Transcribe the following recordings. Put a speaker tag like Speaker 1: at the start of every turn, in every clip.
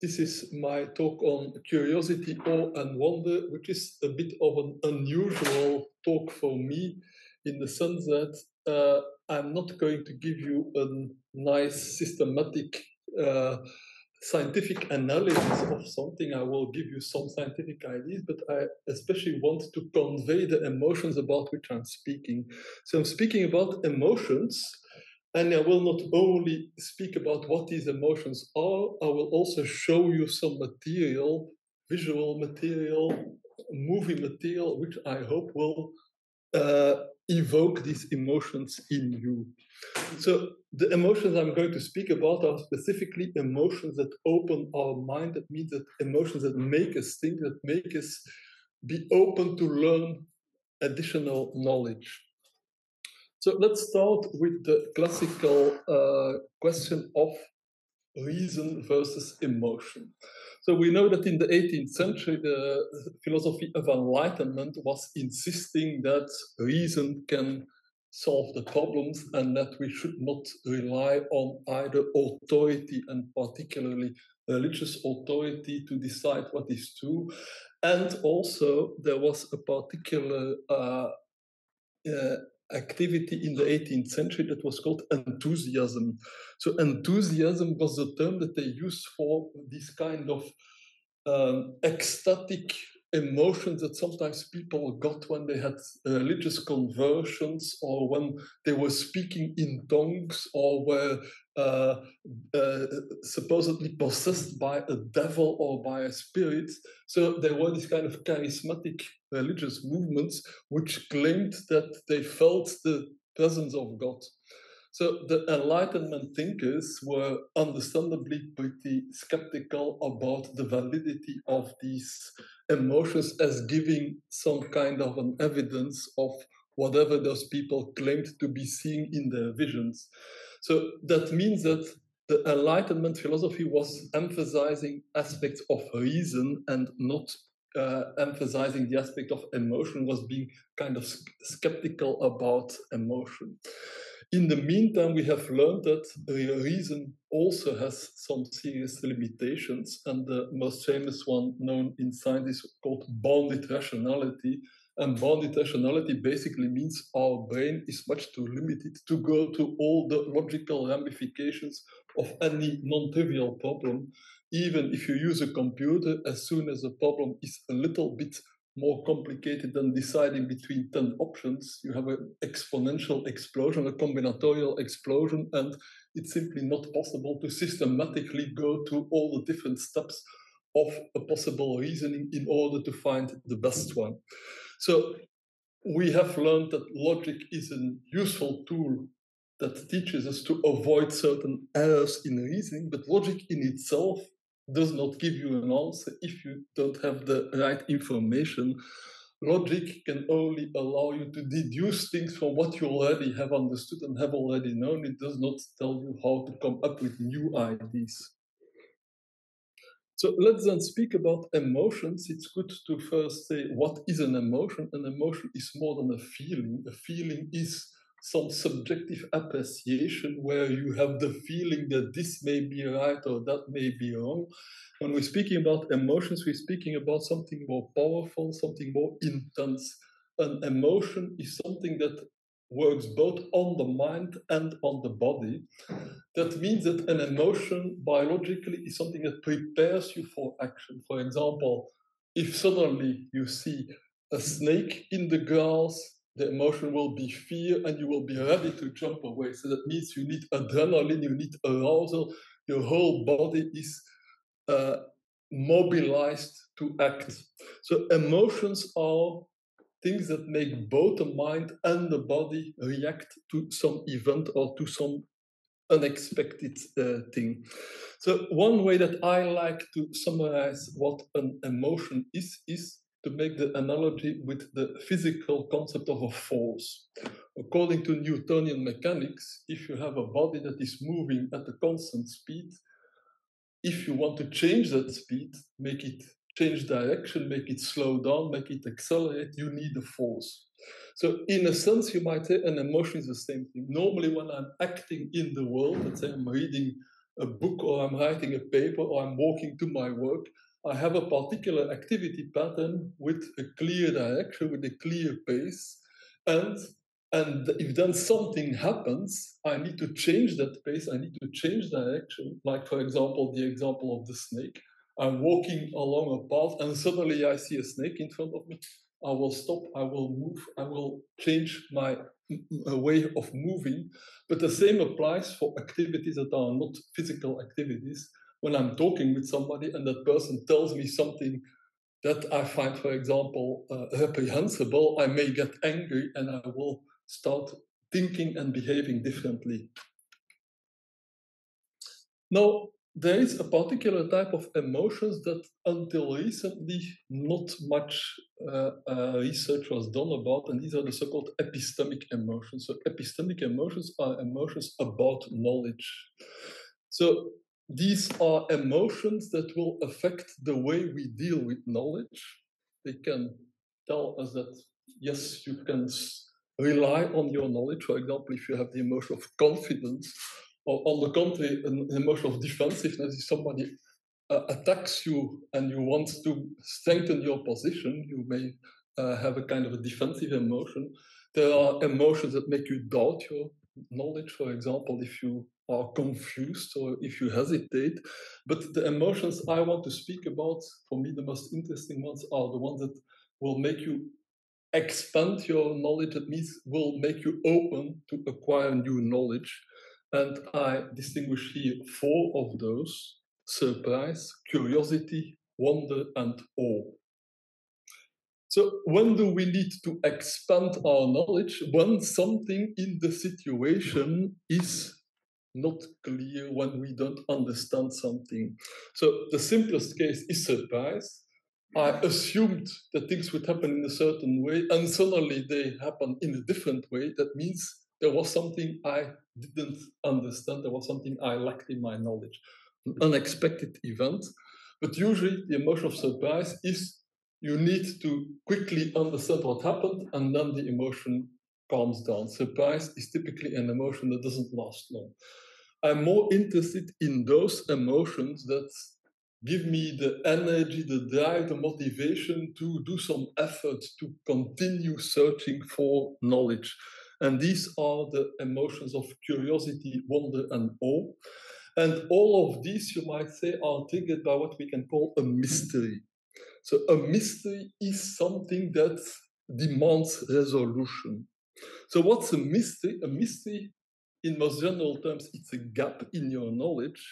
Speaker 1: This is my talk on curiosity, awe, and wonder, which is a bit of an unusual talk for me in the sense that I'm not going to give you a nice, systematic, scientific analysis of something. I will give you some scientific ideas, but I especially want to convey the emotions about which I'm speaking. So I'm speaking about emotions. And I will not only speak about what these emotions are, I will also show you some material, visual material, movie material, which I hope will evoke these emotions in you. So the emotions I'm going to speak about are specifically emotions that open our mind. That means that emotions that make us think, that make us be open to learn additional knowledge. So let's start with the classical question of reason versus emotion. So we know that in the 18th century, the philosophy of Enlightenment was insisting that reason can solve the problems and that we should not rely on either authority, and particularly religious authority, to decide what is true. And also there was a particular activity in the 18th century that was called enthusiasm. So enthusiasm was the term that they used for this kind of ecstatic emotions that sometimes people got when they had religious conversions, or when they were speaking in tongues, or were supposedly possessed by a devil or by a spirit. So there were these kind of charismatic religious movements which claimed that they felt the presence of God. So the Enlightenment thinkers were understandably pretty skeptical about the validity of these emotions as giving some kind of an evidence of whatever those people claimed to be seeing in their visions. So that means that the Enlightenment philosophy was emphasizing aspects of reason and not emphasizing the aspect of emotion, was being kind of skeptical about emotion. In the meantime, we have learned that reason also has some serious limitations, and the most famous one known in science is called bounded rationality. And bounded rationality basically means our brain is much too limited to go to all the logical ramifications of any non-trivial problem. Even if you use a computer, as soon as a problem is a little bit more complicated than deciding between 10 options, you have an exponential explosion, a combinatorial explosion, and it's simply not possible to systematically go through all the different steps of a possible reasoning in order to find the best one. So we have learned that logic is a useful tool that teaches us to avoid certain errors in reasoning, but logic in itself does not give you an answer if you don't have the right information. Logic can only allow you to deduce things from what you already have understood and have already known. It does not tell you how to come up with new ideas. So let's then speak about emotions. It's good to first say, what is an emotion? An emotion is more than a feeling. A feeling is some subjective appreciation where you have the feeling that this may be right or that may be wrong. When we're speaking about emotions, we're speaking about something more powerful, something more intense. An emotion is something that works both on the mind and on the body. That means that an emotion biologically is something that prepares you for action. For example, if suddenly you see a snake in the grass, the emotion will be fear and you will be ready to jump away. So that means you need adrenaline, you need arousal, your whole body is mobilized to act. So emotions are things that make both the mind and the body react to some event or to some unexpected thing. So one way that I like to summarize what an emotion is to make the analogy with the physical concept of a force. According to Newtonian mechanics, if you have a body that is moving at a constant speed, if you want to change that speed, make it change direction, make it slow down, make it accelerate, you need a force. So in a sense, you might say an emotion is the same thing. Normally, when I'm acting in the world, let's say I'm reading a book, or I'm writing a paper, or I'm walking to my work, I have a particular activity pattern with a clear direction, with a clear pace. And if then something happens, I need to change that pace, I need to change direction. Like, for example, the example of the snake. I'm walking along a path and suddenly I see a snake in front of me. I will stop, I will move, I will change my way of moving. But the same applies for activities that are not physical activities. When I'm talking with somebody and that person tells me something that I find, for example, reprehensible, I may get angry and I will start thinking and behaving differently. Now, there is a particular type of emotions that until recently not much research was done about, and these are the so-called epistemic emotions. So epistemic emotions are emotions about knowledge. So these are emotions that will affect the way we deal with knowledge. They can tell us that, yes, you can rely on your knowledge. For example, if you have the emotion of confidence, or on the contrary, an emotion of defensiveness, if somebody attacks you and you want to strengthen your position, you may have a kind of a defensive emotion. There are emotions that make you doubt your knowledge, for example, if you are confused or if you hesitate. But the emotions I want to speak about, for me, the most interesting ones are the ones that will make you expand your knowledge. That means will make you open to acquire new knowledge. And I distinguish here 4 of those: surprise, curiosity, wonder, and awe. So when do we need to expand our knowledge? When something in the situation is not clear, when we don't understand something. So the simplest case is surprise. I assumed that things would happen in a certain way, and suddenly they happen in a different way. That means there was something I didn't understand, there was something I lacked in my knowledge. An unexpected event. But usually the emotion of surprise is you need to quickly understand what happened, and then the emotion calms down. Surprise is typically an emotion that doesn't last long. I'm more interested in those emotions that give me the energy, the drive, the motivation to do some effort to continue searching for knowledge. And these are the emotions of curiosity, wonder, and awe. And all of these, you might say, are triggered by what we can call a mystery. So a mystery is something that demands resolution. So what's a mystery? A mystery, in most general terms, it's a gap in your knowledge.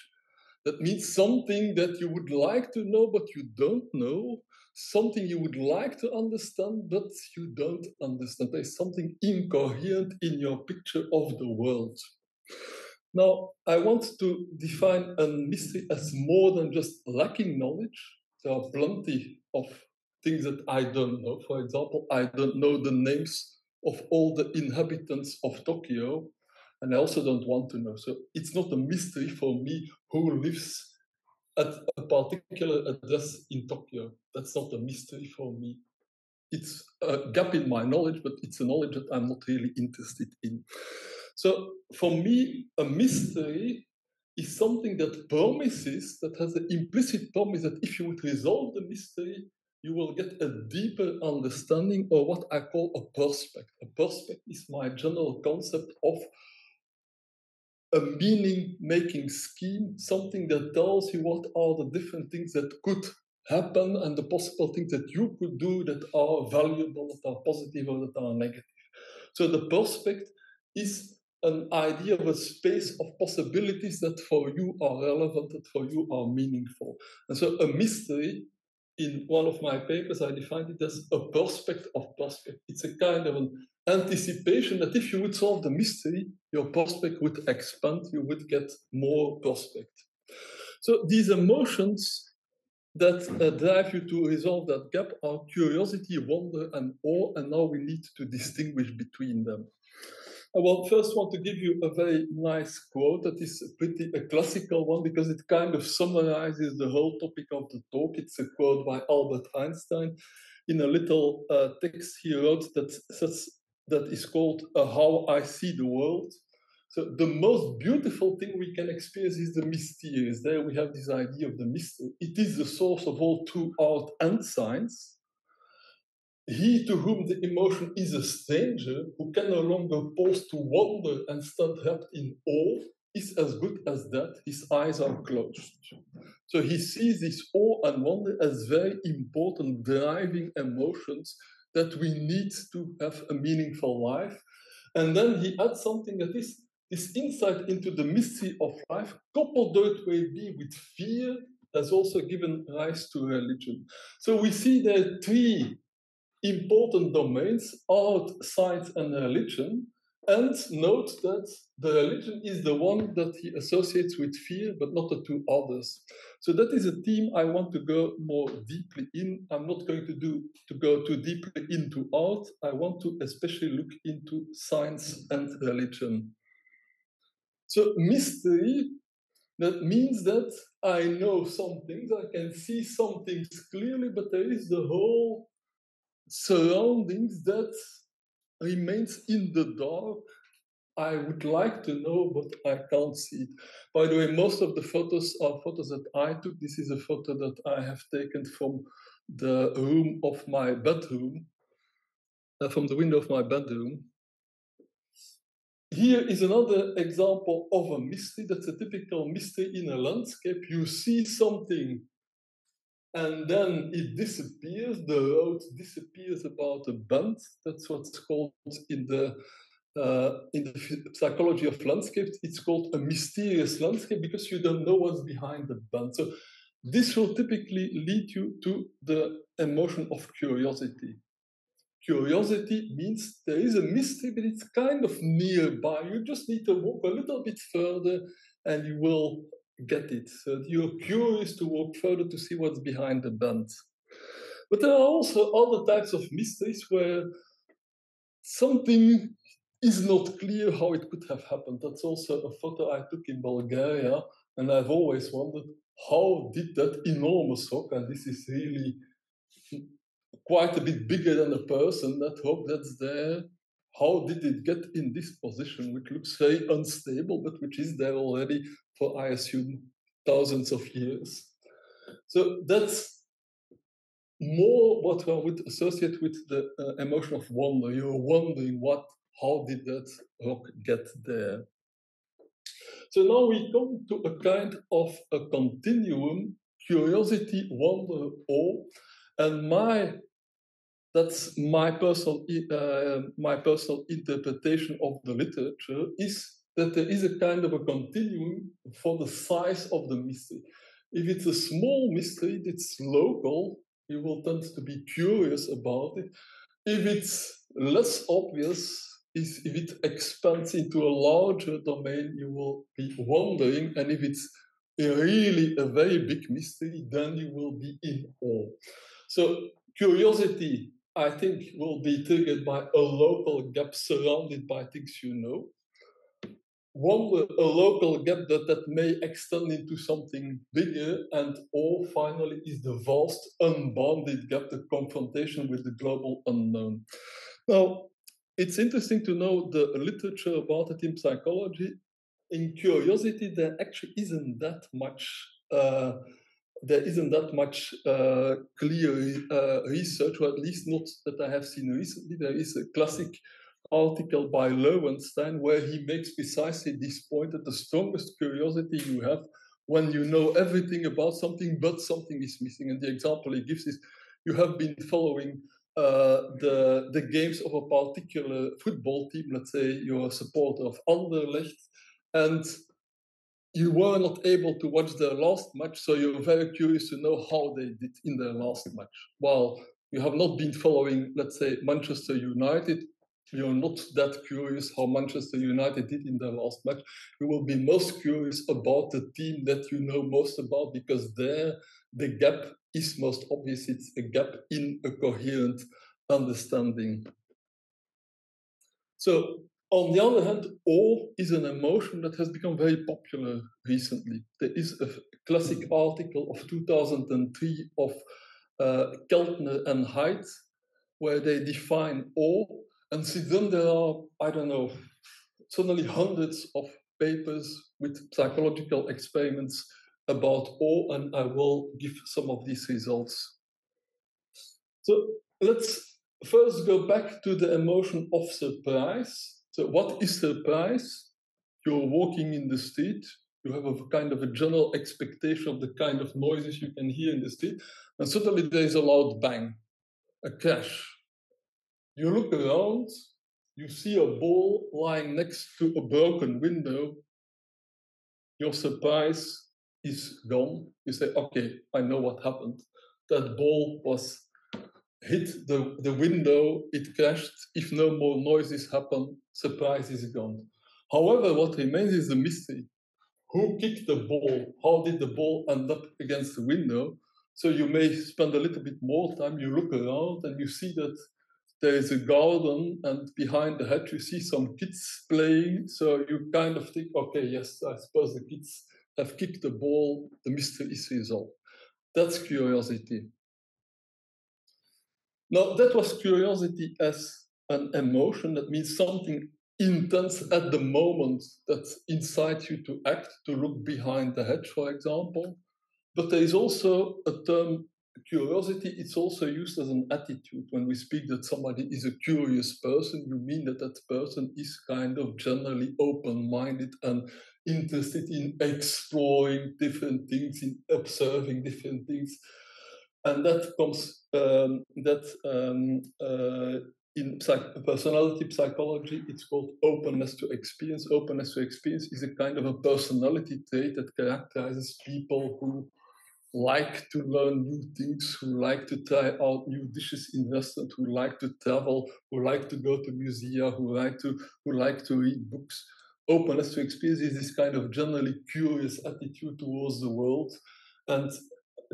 Speaker 1: That means something that you would like to know, but you don't know. Something you would like to understand, but you don't understand. There's something incoherent in your picture of the world. Now, I want to define a mystery as more than just lacking knowledge. There are plenty of things that I don't know. For example, I don't know the names of all the inhabitants of Tokyo, and I also don't want to know. So it's not a mystery for me who lives at a particular address in Tokyo. That's not a mystery for me. It's a gap in my knowledge, but it's a knowledge that I'm not really interested in. So for me, a mystery is something that promises, that has an implicit promise that if you would resolve the mystery, you will get a deeper understanding, or what I call a prospect. A prospect is my general concept of a meaning-making scheme, something that tells you what are the different things that could happen and the possible things that you could do that are valuable, that are positive, or that are negative. So the prospect is an idea of a space of possibilities that for you are relevant, that for you are meaningful. And so a mystery, in one of my papers, I defined it as a prospect of prospect. It's a kind of an anticipation that if you would solve the mystery, your prospect would expand, you would get more prospect. So these emotions that drive you to resolve that gap are curiosity, wonder, and awe, and now we need to distinguish between them. I will first want to give you a very nice quote that is a classical one because it kind of summarizes the whole topic of the talk. It's a quote by Albert Einstein in a little text he wrote that is called How I See the World. So the most beautiful thing we can experience is the mysterious. There we have this idea of the mystery. It is the source of all true art and science. He to whom the emotion is a stranger, who can no longer pause to wonder and stand wrapped in awe, is as good as that. His eyes are closed. So he sees this awe and wonder as very important driving emotions that we need to have a meaningful life. And then he adds something that is this insight into the mystery of life, coupled though it may be with fear, has also given rise to religion. So we see there are three important domains: art, science, and religion. And note that the religion is the one that he associates with fear, but not the two others. So that is a theme I want to go more deeply in. I'm not going to go too deeply into art. I want to especially look into science and religion. So mystery, that means that I know some things, I can see some things clearly, but there is the whole surroundings that remains in the dark. I would like to know, but I can't see it. By the way, most of the photos are photos that I took. This is a photo that I have taken from the room of my bedroom, from the window of my bedroom. Here is another example of a mystery. That's a typical mystery in a landscape. You see something and then it disappears. The road disappears about a bend. That's what's called in the psychology of landscapes. It's called a mysterious landscape because you don't know what's behind the bend. So this will typically lead you to the emotion of curiosity. Curiosity means there is a mystery, but it's kind of nearby. You just need to walk a little bit further and you will get it. So you're curious to walk further to see what's behind the bend. But there are also other types of mysteries where something is not clear how it could have happened. That's also a photo I took in Bulgaria, and I've always wondered, how did that enormous rock, and this is really quite a bit bigger than a person, that rock that's there, how did it get in this position, which looks very unstable, but which is there already for, I assume, thousands of years. So that's more what I would associate with the emotion of wonder. You're wondering how did that rock get there? So now we come to a kind of a continuum: curiosity, wonder, awe, and that's my personal interpretation of the literature, is that there is a kind of a continuum for the size of the mystery. If it's a small mystery, it's local, you will tend to be curious about it. If it's less obvious, if it expands into a larger domain, you will be wondering. And if it's really a very big mystery, then you will be in awe. So curiosity, I think, will be triggered by a local gap surrounded by things you know. Wonder, a local gap that may extend into something bigger, and awe, finally, is the vast, unbounded gap, the confrontation with the global unknown. Now, it's interesting to know the literature about it in psychology. In curiosity, there actually isn't that much. There isn't that much clear research, or at least not that I have seen recently. There is a classic article by Lowenstein where he makes precisely this point, that the strongest curiosity you have when you know everything about something, but something is missing. And the example he gives is, you have been following the games of a particular football team. Let's say you're a supporter of Anderlecht, and you were not able to watch their last match, so you're very curious to know how they did in their last match. While you have not been following, let's say, Manchester United, you're not that curious how Manchester United did in their last match. You will be most curious about the team that you know most about, because there the gap is most obvious. It's a gap in a coherent understanding. So, on the other hand, awe is an emotion that has become very popular recently. There is a classic article of 2003 of Keltner and Haidt, where they define awe. And since then, there are, I don't know, suddenly hundreds of papers with psychological experiments about awe, and I will give some of these results. So let's first go back to the emotion of surprise. So what is surprise? You're walking in the street, you have a kind of a general expectation of the kind of noises you can hear in the street, and suddenly there is a loud bang, a crash. You look around, you see a ball lying next to a broken window. Your surprise is gone. You say, okay, I know what happened. That ball was hit the window, it crashed. If no more noises happen, surprise is gone. However, what remains is the mystery. Who kicked the ball? How did the ball end up against the window? So you may spend a little bit more time, you look around and you see that there is a garden, and behind the hedge you see some kids playing. So you kind of think, okay, yes, I suppose the kids have kicked the ball, the mystery is resolved. That's curiosity. Now, that was curiosity as an emotion. That means something intense at the moment that incites you to act, to look behind the hedge, for example. But there is also a term, curiosity. It's also used as an attitude. When we speak that somebody is a curious person, you mean that that person is kind of generally open-minded and interested in exploring different things, in observing different things. And that comes in personality psychology, it's called openness to experience. Openness to experience is a kind of a personality trait that characterizes people who like to learn new things, who like to try out new dishes in restaurants, who like to travel, who like to go to museums, who like to read books. Openness to experience is this kind of generally curious attitude towards the world. And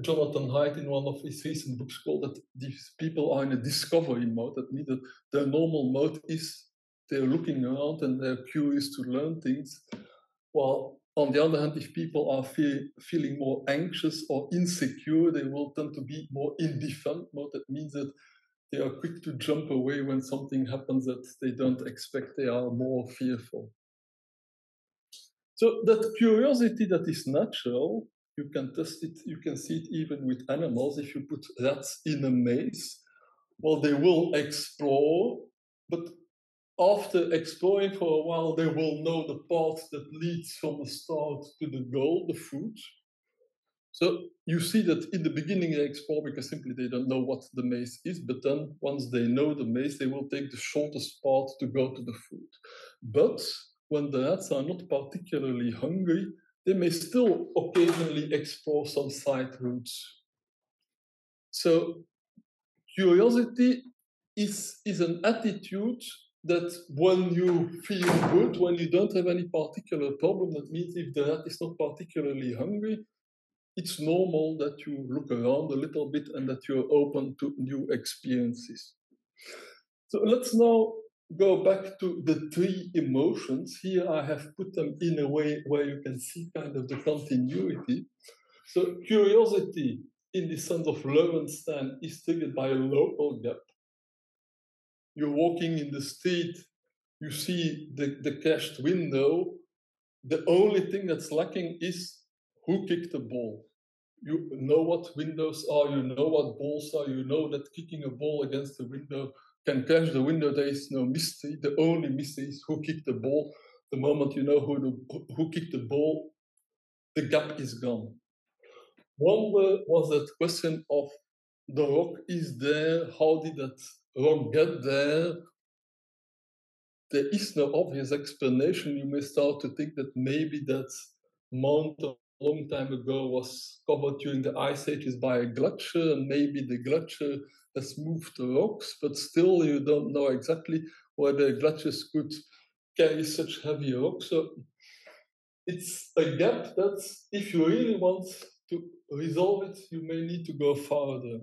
Speaker 1: Jonathan Haidt, in one of his recent books, called that these people are in a discovery mode. That means that their normal mode is they're looking around and they're curious to learn things. While on the other hand, if people are feeling more anxious or insecure, they will tend to be more in defense mode. That means that they are quick to jump away when something happens that they don't expect. They are more fearful. So that curiosity that is natural, you can test it, you can see it even with animals. If you put rats in a maze, well, they will explore, but after exploring for a while, they will know the path that leads from the start to the goal, the food. So you see that in the beginning they explore because simply they don't know what the maze is, but then once they know the maze, they will take the shortest path to go to the food. But when the rats are not particularly hungry, they may still occasionally explore some side routes. So curiosity is an attitude that when you feel good, when you don't have any particular problem, that means if the rat is not particularly hungry, it's normal that you look around a little bit and that you're open to new experiences. So let's now go back to the three emotions. Here I have put them in a way where you can see kind of the continuity. So curiosity in the sense of Lowenstein is triggered by a local gap. You're walking in the street, you see the crashed window. The only thing that's lacking is who kicked the ball. You know what windows are, you know what balls are, you know that kicking a ball against the window can crash the window. There is no mystery. The only mystery is who kicked the ball. The moment you know who kicked the ball, the gap is gone. One was that question of the rock is there, how did that rock get there? There is no obvious explanation. You may start to think that maybe that mount a long time ago was covered during the ice ages by a glacier, and maybe the glacier has moved the rocks, but still you don't know exactly whether glaciers could carry such heavy rocks. So it's a gap that if you really want to resolve it, you may need to go farther.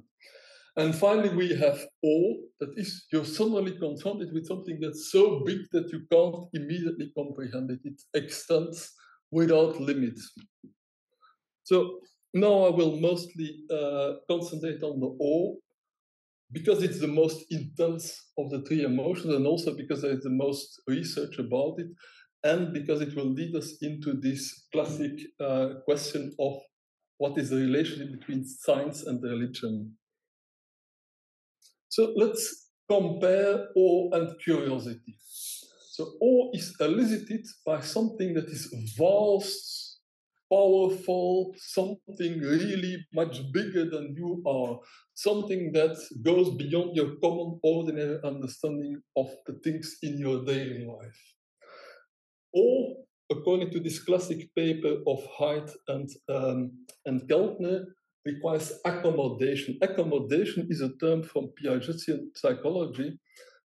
Speaker 1: And finally, we have awe, that is, you're suddenly confronted with something that's so big that you can't immediately comprehend it. It extends without limit. So now I will mostly concentrate on the awe, because it's the most intense of the three emotions, and also because there is the most research about it. and because it will lead us into this classic question of what is the relationship between science and religion. So let's compare awe and curiosity. So awe is elicited by something that is vast, powerful, something really much bigger than you are, something that goes beyond your common, ordinary understanding of the things in your daily life. Awe, according to this classic paper of Heydt and Keltner, requires accommodation. Accommodation is a term from Piagetian psychology.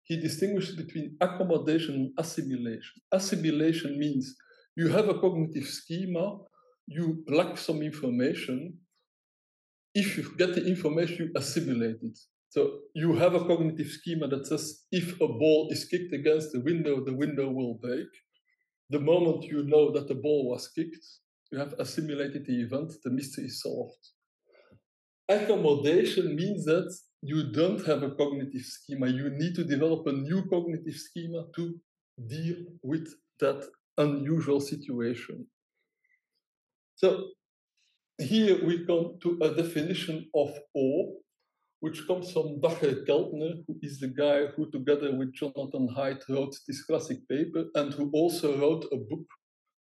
Speaker 1: He distinguishes between accommodation and assimilation. Assimilation means you have a cognitive schema, you lack some information. If you get the information, you assimilate it. So you have a cognitive schema that says if a ball is kicked against the window will break. The moment you know that the ball was kicked, you have assimilated the event, the mystery is solved. Accommodation means that you don't have a cognitive schema. You need to develop a new cognitive schema to deal with that unusual situation. So here we come to a definition of awe, which comes from Dacher Keltner, who is the guy who, together with Jonathan Haidt, wrote this classic paper and who also wrote a book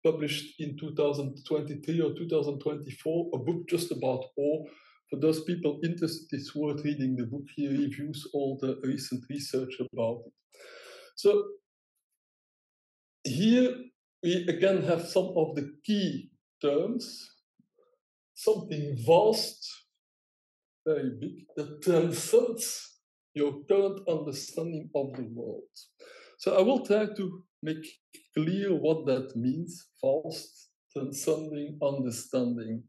Speaker 1: published in 2023 or 2024, a book just about awe. For those people interested, it's worth reading the book. He reviews all the recent research about it. So here we again have some of the key terms. Something vast, very big, that transcends your current understanding of the world. So I will try to make clear what that means, vast, transcending, understanding.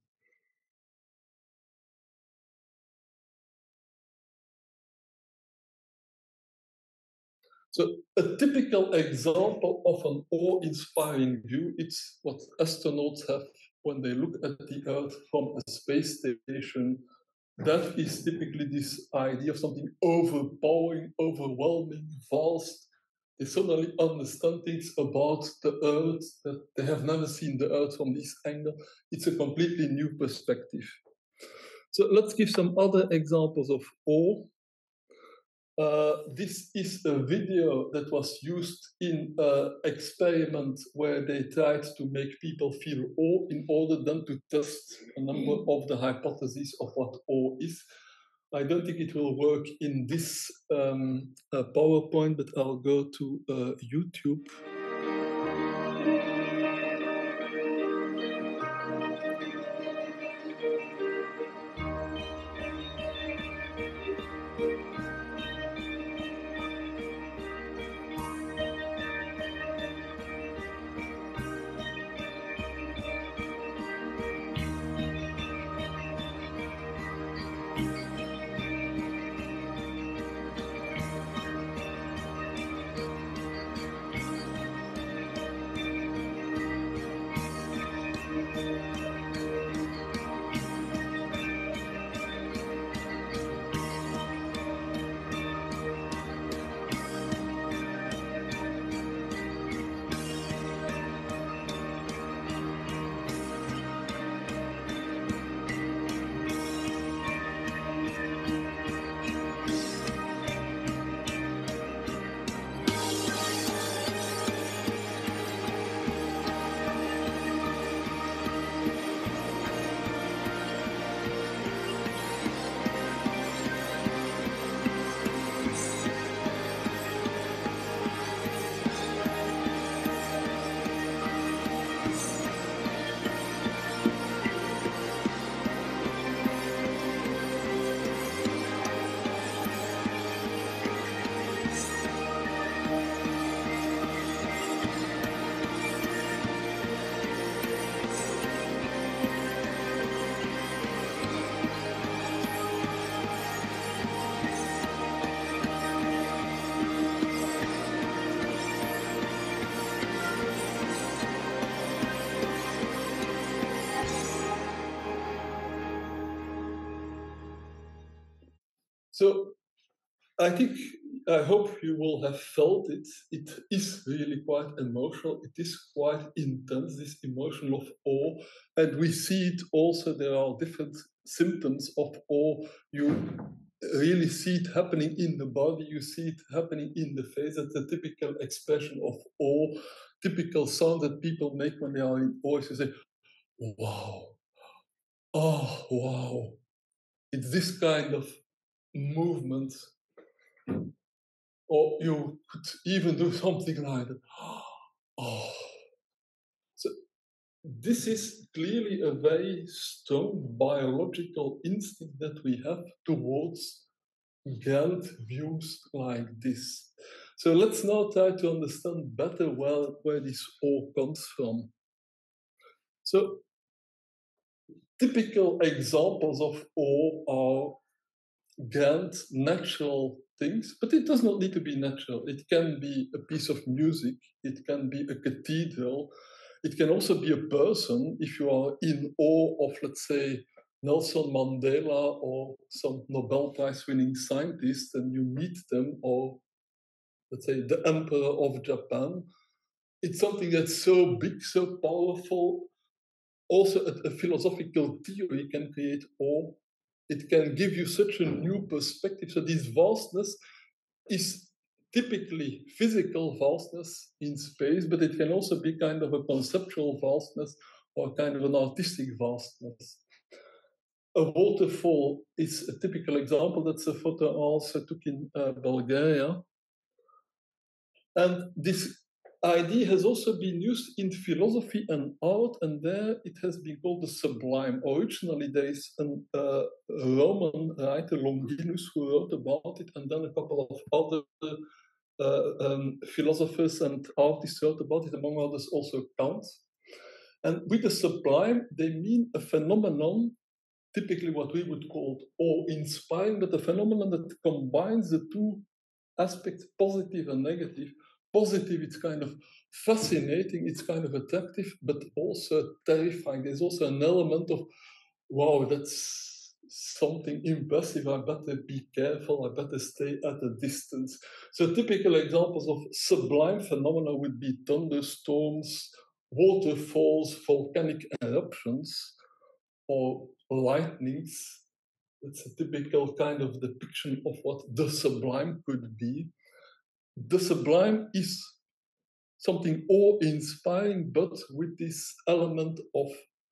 Speaker 1: So a typical example of an awe-inspiring view, it's what astronauts have when they look at the Earth from a space station. That is typically this idea of something overpowering, overwhelming, vast. They suddenly understand things about the Earth that they have never seen the Earth from this angle. It's a completely new perspective. So let's give some other examples of awe. This is a video that was used in an experiment where they tried to make people feel awe in order then to test a number of the hypotheses of what awe is. I don't think it will work in this PowerPoint, but I'll go to YouTube. So I think I hope you will have felt it. It is really quite emotional. It is quite intense, this emotion of awe. And we see it also, there are different symptoms of awe. You really see it happening in the body, you see it happening in the face. That's a typical expression of awe, typical sound that people make when they are in awe. You say, wow, oh, wow. It's this kind of movement. Or you could even do something like that. Oh. So this is clearly a very strong biological instinct that we have towards grand views like this. So let's now try to understand better where this all comes from. So typical examples of awe are grand natural things, but it does not need to be natural. It can be a piece of music, it can be a cathedral, it can also be a person. If you are in awe of, let's say, Nelson Mandela or some Nobel Prize winning scientist and you meet them, or let's say the Emperor of Japan, it's something that's so big, so powerful. Also, a philosophical theory can create awe. It can give you such a new perspective. So, this vastness is typically physical vastness in space, but it can also be kind of a conceptual vastness or kind of an artistic vastness. A waterfall is a typical example. That's a photo I also took in Bulgaria. And this idea has also been used in philosophy and art, and there it has been called the sublime. Originally, there is a Roman writer, Longinus, who wrote about it, and then a couple of other philosophers and artists wrote about it, among others also Kant. And with the sublime, they mean a phenomenon, typically what we would call awe-inspiring, but a phenomenon that combines the two aspects, positive and negative. Positive, it's kind of fascinating, it's kind of attractive, but also terrifying. There's also an element of, wow, that's something impressive. I better be careful, I better stay at a distance. So typical examples of sublime phenomena would be thunderstorms, waterfalls, volcanic eruptions, or lightnings. It's a typical kind of depiction of what the sublime could be. The sublime is something awe-inspiring, but with this element of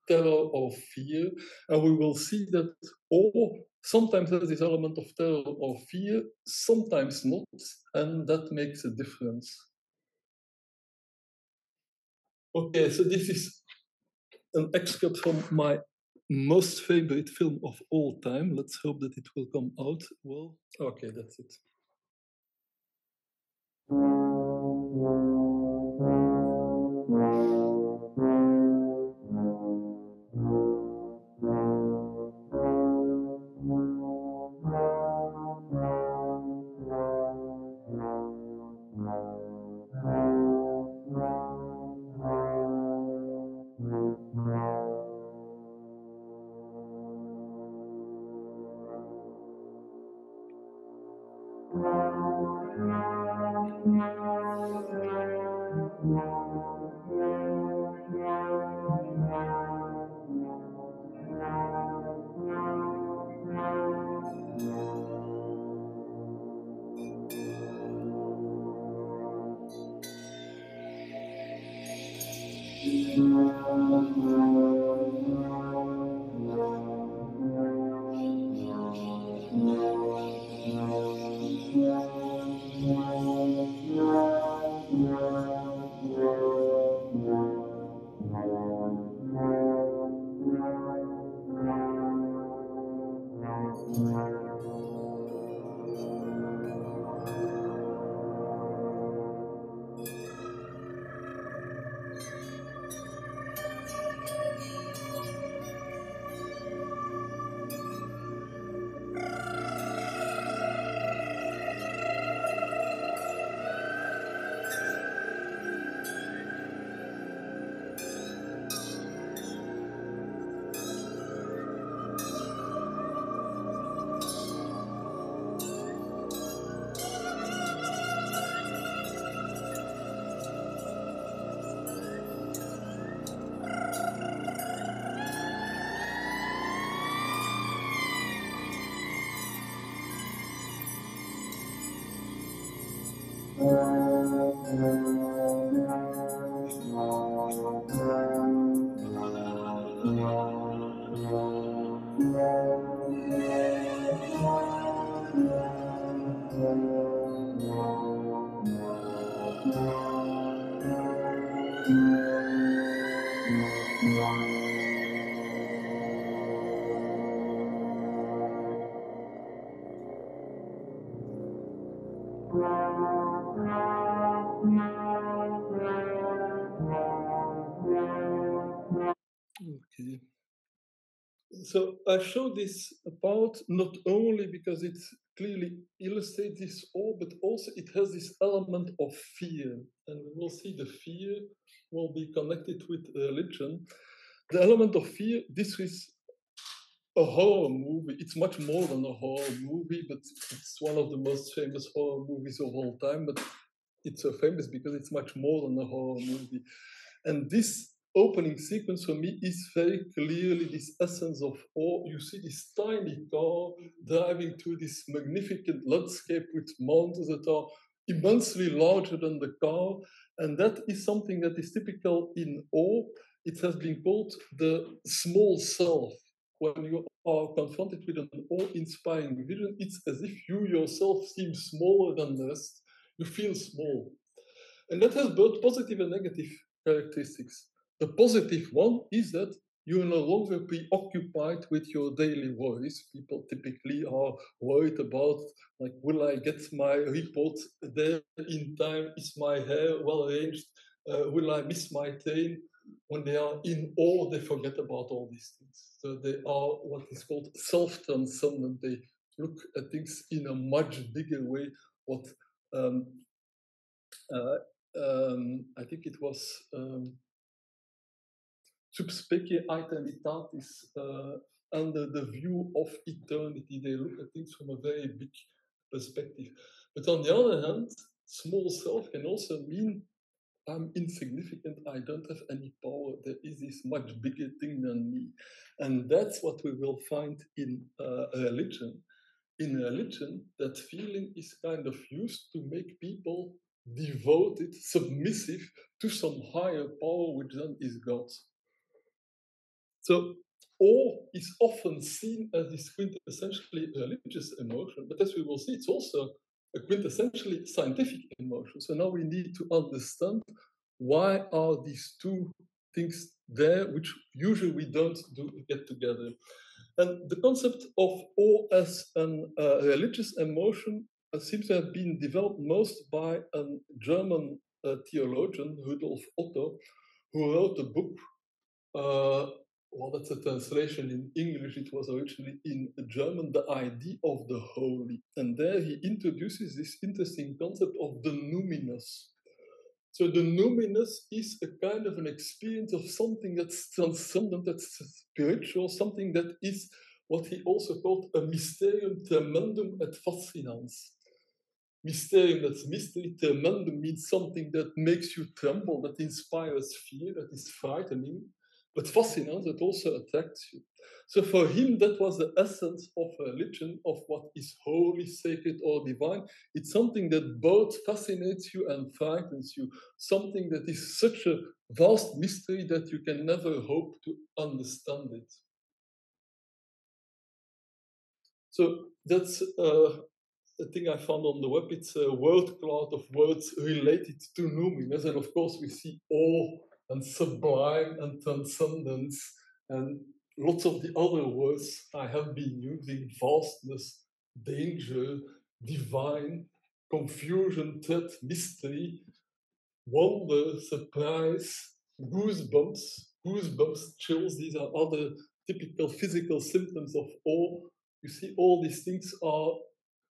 Speaker 1: terror or fear. And we will see that awe sometimes has this element of terror or fear, sometimes not, and that makes a difference. Okay, so this is an excerpt from my most favorite film of all time. Let's hope that it will come out well. Okay, that's it. Okay. So I show this part not only because it clearly illustrates this all, but also it has this element of fear. And we will see the fear will be connected with religion. The element of fear, this is a horror movie. It's much more than a horror movie, but it's one of the most famous horror movies of all time. But it's so famous because it's much more than a horror movie. And this opening sequence for me is very clearly this essence of awe. You see this tiny car driving through this magnificent landscape with mountains that are immensely larger than the car. And that is something that is typical in awe. It has been called the small self. When you are confronted with an awe-inspiring vision, it's as if you yourself seem smaller than the rest. You feel small. And that has both positive and negative characteristics. The positive one is that you're no longer preoccupied with your daily worries. People typically are worried about, like, will I get my report there in time? Is my hair well arranged? Will I miss my train? When they are in awe, they forget about all these things. So they are what is called self-transcendent. They look at things in a much bigger way. What um, I think it was subspecie aeternitatis, under the view of eternity. They look at things from a very big perspective. But on the other hand, small self can also mean I'm insignificant, I don't have any power, there is this much bigger thing than me. And that's what we will find in religion. In religion, that feeling is kind of used to make people devoted, submissive to some higher power, which then is God. So awe is often seen as this quintessentially religious emotion, but as we will see, it's also a quintessentially scientific emotion. So now we need to understand why are these two things there, which usually we don't get together. And the concept of awe as a religious emotion seems to have been developed most by a German theologian, Rudolf Otto, who wrote a book. Well, that's a translation in English. It was originally in German, The Idea of the Holy. And there he introduces this interesting concept of the numinous. So the numinous is a kind of an experience of something that's transcendent, that's spiritual, something that is what he also called a mysterium tremendum et fascinans. Mysterium, that's mystery. Tremendum means something that makes you tremble, that inspires fear, that is frightening. But fascinans, that also attracts you. So for him, that was the essence of religion, of what is holy, sacred, or divine. It's something that both fascinates you and frightens you. Something that is such a vast mystery that you can never hope to understand it. So that's a thing I found on the web. It's a word cloud of words related to numinous. And of course, we see awe and sublime and transcendence and lots of the other words I have been using: vastness, danger, divine, confusion, threat, mystery, wonder, surprise, goosebumps, chills. These are other typical physical symptoms of awe. You see, all these things are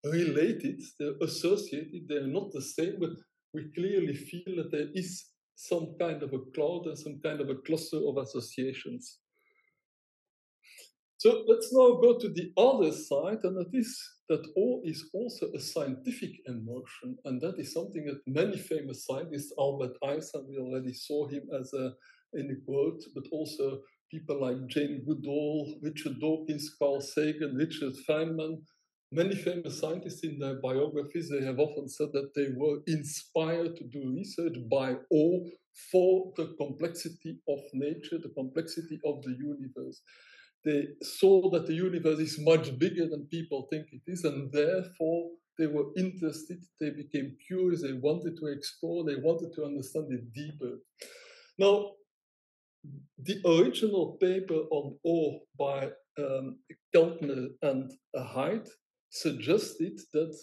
Speaker 1: related, they're associated, they're not the same, but we clearly feel that there is some kind of a cloud and some kind of a cluster of associations. So let's now go to the other side, and that is that awe is also a scientific emotion, and that is something that many famous scientists, Albert Einstein, we already saw him as in a quote, but also people like Jane Goodall, Richard Dawkins, Carl Sagan, Richard Feynman, many famous scientists in their biographies, they have often said that they were inspired to do research by awe for the complexity of nature, the complexity of the universe. They saw that the universe is much bigger than people think it is, and therefore they were interested, they became curious, they wanted to explore, they wanted to understand it deeper. Now, the original paper on awe by Keltner and Haidt suggested that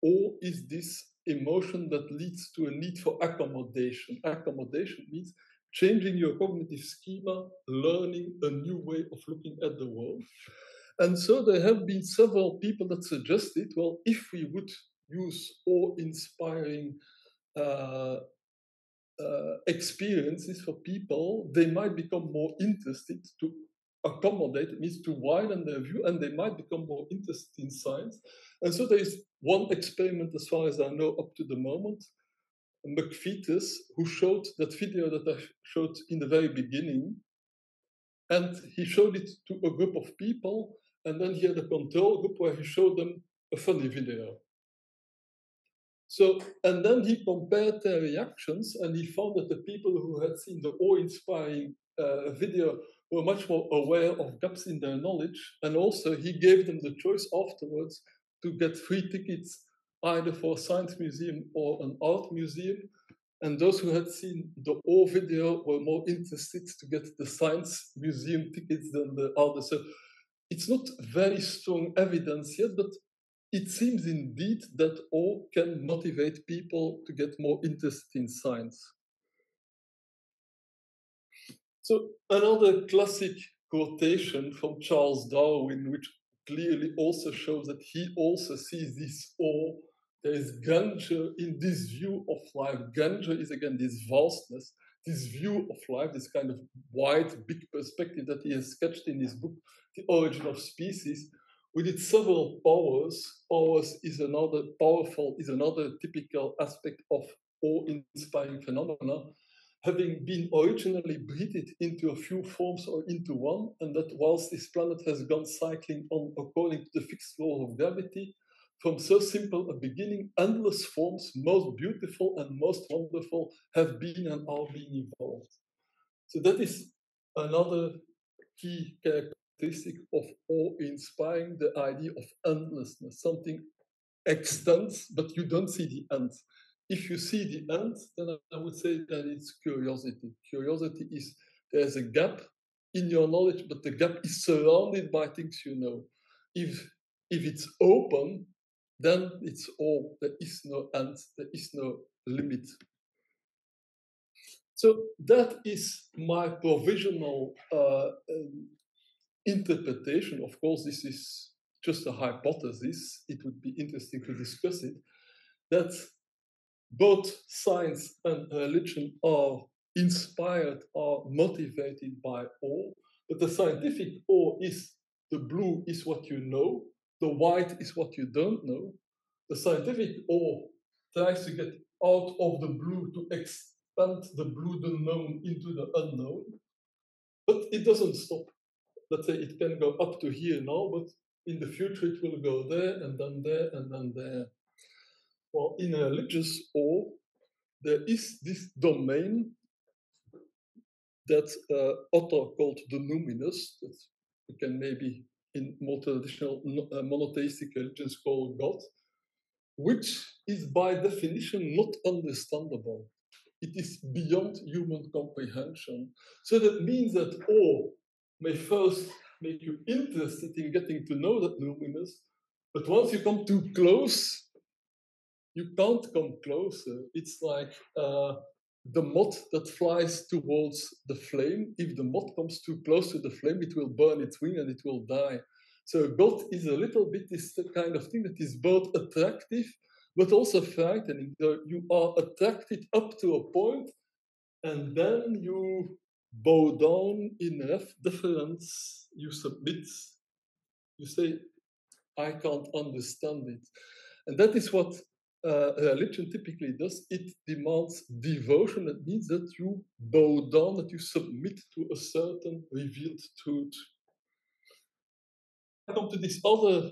Speaker 1: awe is this emotion that leads to a need for accommodation. Accommodation means changing your cognitive schema, learning a new way of looking at the world. And so there have been several people that suggested, well, if we would use awe-inspiring experiences for people, they might become more interested to accommodate, it means to widen their view, and they might become more interested in science. And so there is one experiment, as far as I know, up to the moment, McFetus, who showed that video that I showed in the very beginning, and he showed it to a group of people, and then he had a control group where he showed them a funny video. So, and then he compared their reactions, and he found that the people who had seen the awe-inspiring video were much more aware of gaps in their knowledge, and also he gave them the choice afterwards to get free tickets either for a science museum or an art museum. And those who had seen the awe video were more interested to get the science museum tickets than the others. So it's not very strong evidence yet, but it seems indeed that awe can motivate people to get more interested in science. So another classic quotation from Charles Darwin, which clearly also shows that he also sees this awe. There is grandeur in this view of life. Grandeur is again this vastness, this view of life, this kind of wide, big perspective that he has sketched in his book, The Origin of Species, with its several powers. Powers is another typical aspect of awe-inspiring phenomena, having been originally breathed into a few forms or into one, and that whilst this planet has gone cycling on according to the fixed laws of gravity, from so simple a beginning, endless forms, most beautiful and most wonderful, have been and are being evolved. So that is another key characteristic of awe-inspiring, the idea of endlessness. Something extends, but you don't see the end. If you see the end, then I would say that it's curiosity. Curiosity is there's a gap in your knowledge, but the gap is surrounded by things you know. If it's open, then it's all. There is no end. There is no limit. So that is my provisional interpretation. Of course, this is just a hypothesis. It would be interesting to discuss it. That both science and religion are inspired, are motivated by awe, but the scientific awe is the blue is what you know, the white is what you don't know. The scientific awe tries to get out of the blue to expand the blue, the known, into the unknown, but it doesn't stop. Let's say it can go up to here now, but in the future it will go there and then there and then there. Well, in a religious awe, there is this domain that Otto called the numinous, that we can maybe in more traditional monotheistic religions call God, which is by definition not understandable. It is beyond human comprehension. So that means that awe may first make you interested in getting to know that numinous, but once you come too close, you can't come closer. It's like the moth that flies towards the flame. If the moth comes too close to the flame, it will burn its wing and it will die. So God is a little bit this kind of thing that is both attractive but also frightening. You are attracted up to a point, and then you bow down in deference, you submit, you say, I can't understand it. And that is what religion typically does. It demands devotion. That means that you bow down, that you submit to a certain revealed truth. I come to this other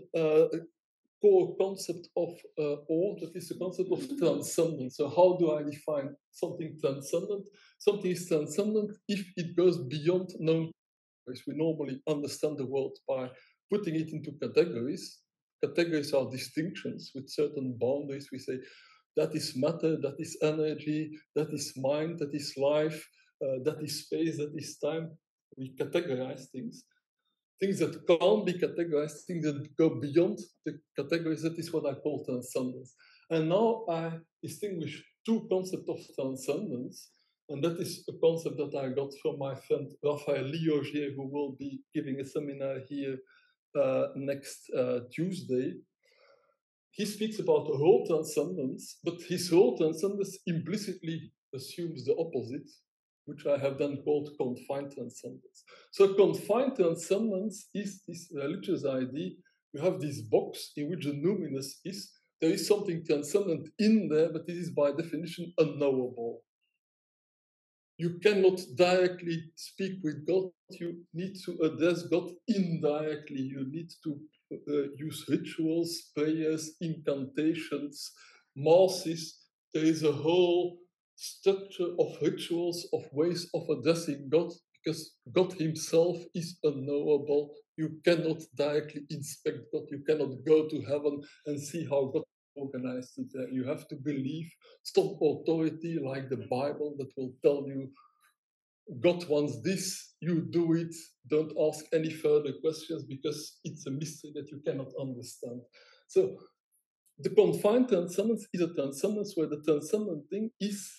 Speaker 1: core concept of awe, that is the concept of transcendence. So how do I define something transcendent? Something is transcendent if it goes beyond known categories. We normally understand the world by putting it into categories. Categories are distinctions with certain boundaries. We say that is matter, that is energy, that is mind, that is life, that is space, that is time. We categorize things that can't be categorized, things that go beyond the categories. That is what I call transcendence. And now I distinguish two concepts of transcendence, and that is a concept that I got from my friend Raphael Liogier, who will be giving a seminar here next Tuesday. He speaks about whole transcendence, but his whole transcendence implicitly assumes the opposite, which I have then called confined transcendence. So confined transcendence is this religious idea. You have this box in which the numinous is. There is something transcendent in there, but it is by definition unknowable. You cannot directly speak with God. You need to address God indirectly. You need to use rituals, prayers, incantations, masses. There is a whole structure of rituals, of ways of addressing God, because God Himself is unknowable. You cannot directly inspect God. You cannot go to heaven and see how God organized it there. You have to believe some authority like the Bible that will tell you God wants this, you do it, don't ask any further questions because it's a mystery that you cannot understand. So the confined transcendence is a transcendence where the transcendent thing is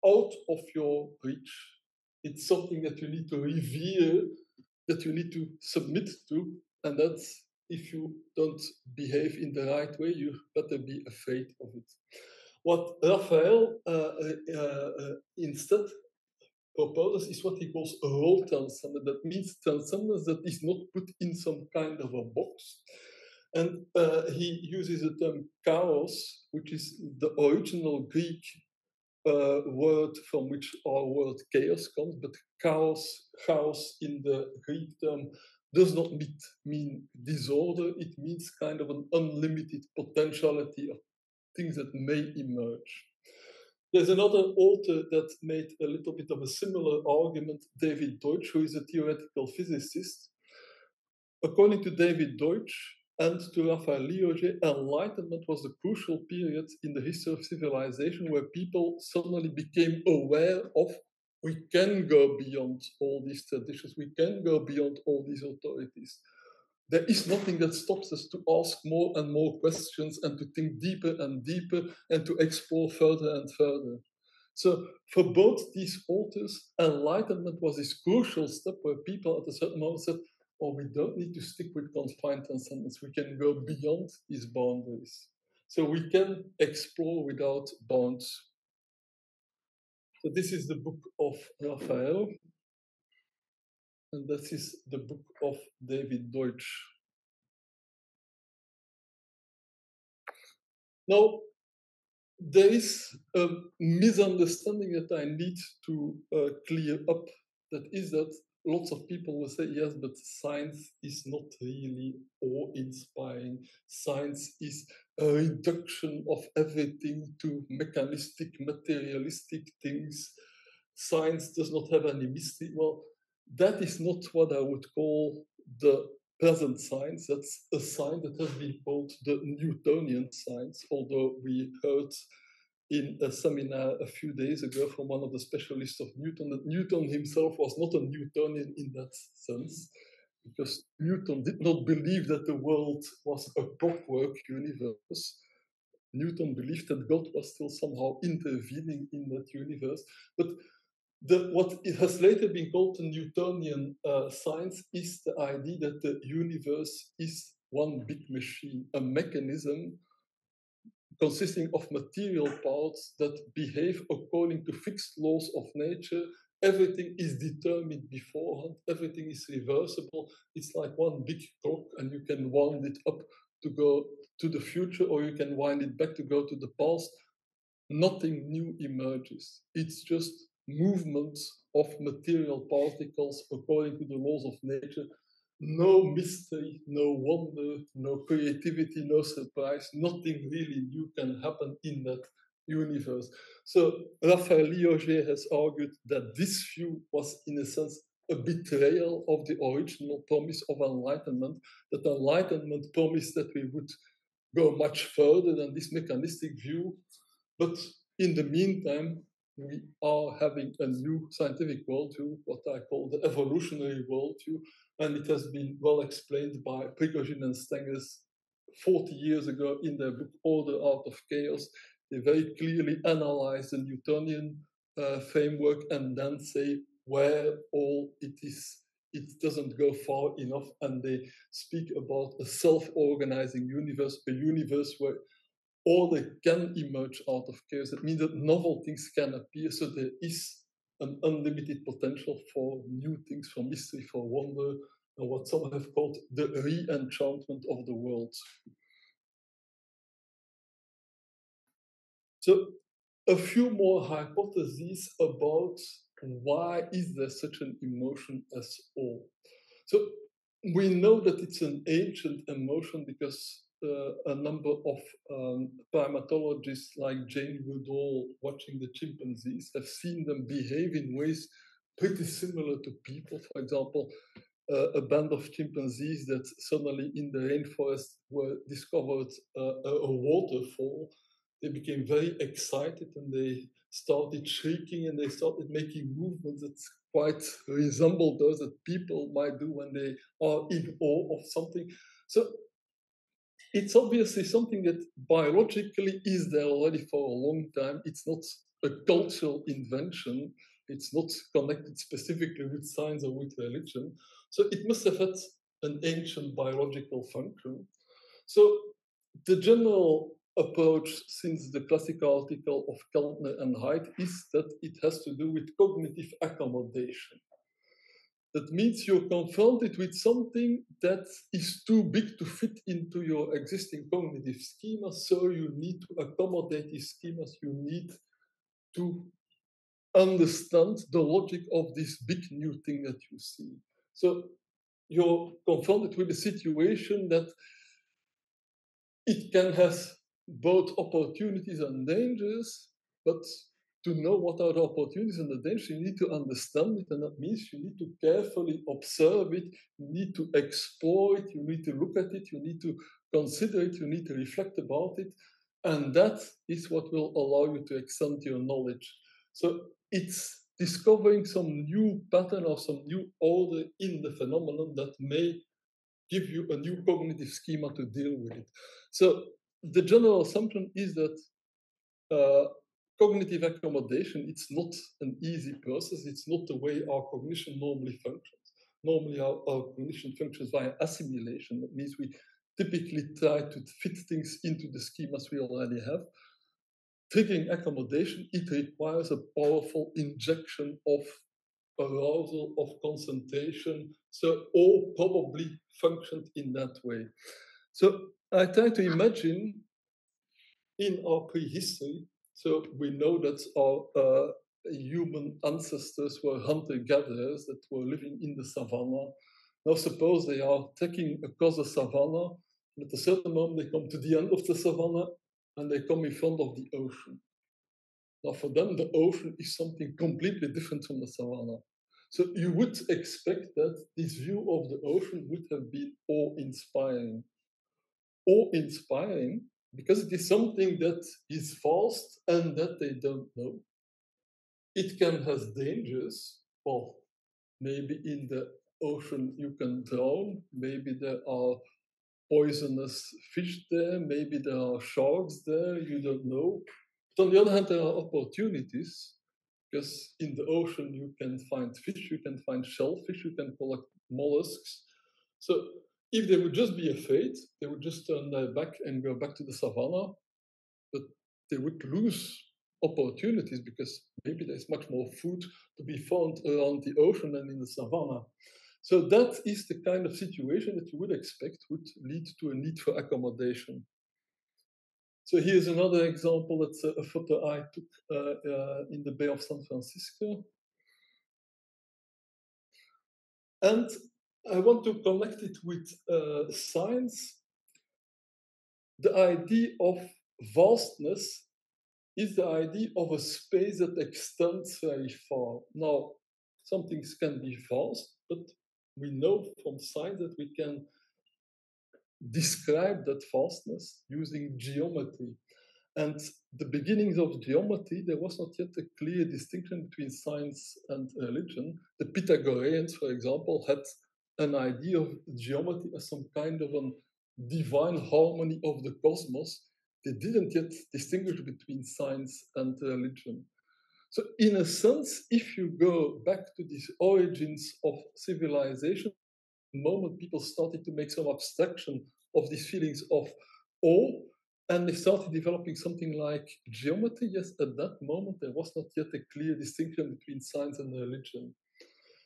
Speaker 1: out of your reach. It's something that you need to revere, that you need to submit to, and that's if you don't behave in the right way, you better be afraid of it. What Raphael instead proposes is what he calls a whole transcendence. That means transcendence that is not put in some kind of a box. And he uses the term chaos, which is the original Greek word from which our word chaos comes, but chaos in the Greek term does not mean disorder. It means kind of an unlimited potentiality of things that may emerge. There's another author that made a little bit of a similar argument, David Deutsch, who is a theoretical physicist. According to David Deutsch and to Raphael Liogier, Enlightenment was the crucial period in the history of civilization where people suddenly became aware of we can go beyond all these traditions, we can go beyond all these authorities. There is nothing that stops us to ask more and more questions and to think deeper and deeper and to explore further and further. So for both these authors, Enlightenment was this crucial step where people at a certain moment said, oh, we don't need to stick with confined transcendence. We can go beyond these boundaries. So we can explore without bounds. So this is the book of Raphael. And this is the book of David Deutsch. Now, there is a misunderstanding that I need to clear up. That is that lots of people will say, yes, but science is not really awe-inspiring. Science is a reduction of everything to mechanistic, materialistic things. Science does not have any mystery. Well, that is not what I would call the present science. That's a science that has been called the Newtonian science, although we heard in a seminar a few days ago from one of the specialists of Newton that Newton himself was not a Newtonian in that sense, because Newton did not believe that the world was a clockwork universe. Newton believed that God was still somehow intervening in that universe. But what it has later been called the Newtonian science is the idea that the universe is one big machine, a mechanism consisting of material parts that behave according to fixed laws of nature. Everything is determined beforehand, everything is reversible. It's like one big clock, and you can wind it up to go to the future, or you can wind it back to go to the past. Nothing new emerges. It's just movements of material particles according to the laws of nature. no mystery, no wonder, no creativity, no surprise, nothing really new can happen in that universe. So Raphael Lioger has argued that this view was, in a sense, a betrayal of the original promise of enlightenment, that enlightenment promised that we would go much further than this mechanistic view. But in the meantime, we are having a new scientific worldview, what I call the evolutionary worldview, and it has been well explained by Prigozhin and Stengers 40 years ago in their book Order Out of Chaos. They very clearly analyze the Newtonian framework and then say where all it is. It doesn't go far enough, and they speak about a self-organizing universe, a universe where order can emerge out of chaos. It means that novel things can appear, so there is an unlimited potential for new things, for mystery, for wonder, and what some have called the re-enchantment of the world. So a few more hypotheses about why is there such an emotion as awe. So we know that it's an ancient emotion because a number of primatologists like Jane Goodall, watching the chimpanzees, have seen them behave in ways pretty similar to people. For example, a band of chimpanzees that suddenly in the rainforest were discovered a waterfall. They became very excited and they started shrieking and they started making movements that quite resemble those that people might do when they are in awe of something. So it's obviously something that biologically is there already for a long time. It's not a cultural invention. It's not connected specifically with science or with religion. So it must have had an ancient biological function. So the general approach since the classical article of Keltner and Haidt is that it has to do with cognitive accommodation. That means you're confronted with something that is too big to fit into your existing cognitive schema, so you need to accommodate these schemas. You need to understand the logic of this big new thing that you see. So you're confronted with a situation that it can have both opportunities and dangers, but to know what are the opportunities and the dangers, you need to understand it, and that means you need to carefully observe it, you need to explore it, you need to look at it, you need to consider it, you need to reflect about it, and that is what will allow you to extend your knowledge. So it's discovering some new pattern or some new order in the phenomenon that may give you a new cognitive schema to deal with it. So the general assumption is that cognitive accommodation, it's not an easy process. It's not the way our cognition normally functions. Normally our cognition functions via assimilation. That means we typically try to fit things into the schemas we already have. Triggering accommodation, it requires a powerful injection of arousal, of concentration. So all probably functioned in that way. So I try to imagine in our prehistory, so we know that our human ancestors were hunter-gatherers that were living in the savannah. Now suppose they are trekking across the savannah, and at a certain moment they come to the end of the savannah, and they come in front of the ocean. Now, for them, the ocean is something completely different from the savannah. So you would expect that this view of the ocean would have been awe-inspiring. Awe-inspiring because it is something that is vast and that they don't know. It can have dangers. Well, maybe in the ocean you can drown. Maybe there are poisonous fish there. Maybe there are sharks there. You don't know. But on the other hand, there are opportunities because in the ocean you can find fish, you can find shellfish, you can collect mollusks. So if they would just be afraid, they would just turn their back and go back to the savannah, but they would lose opportunities because maybe there's much more food to be found around the ocean than in the savannah. So that is the kind of situation that you would expect would lead to a need for accommodation. So here's another example. That's a photo I took in the Bay of San Francisco. And I want to connect it with science. The idea of vastness is the idea of a space that extends very far. Now, some things can be vast, but we know from science that we can describe that vastness using geometry. And the beginnings of geometry, there was not yet a clear distinction between science and religion. The Pythagoreans, for example, had an idea of geometry as some kind of a divine harmony of the cosmos. They didn't yet distinguish between science and religion. So, in a sense, if you go back to these origins of civilization, the moment people started to make some abstraction of these feelings of awe, and they started developing something like geometry, yes, at that moment there was not yet a clear distinction between science and religion.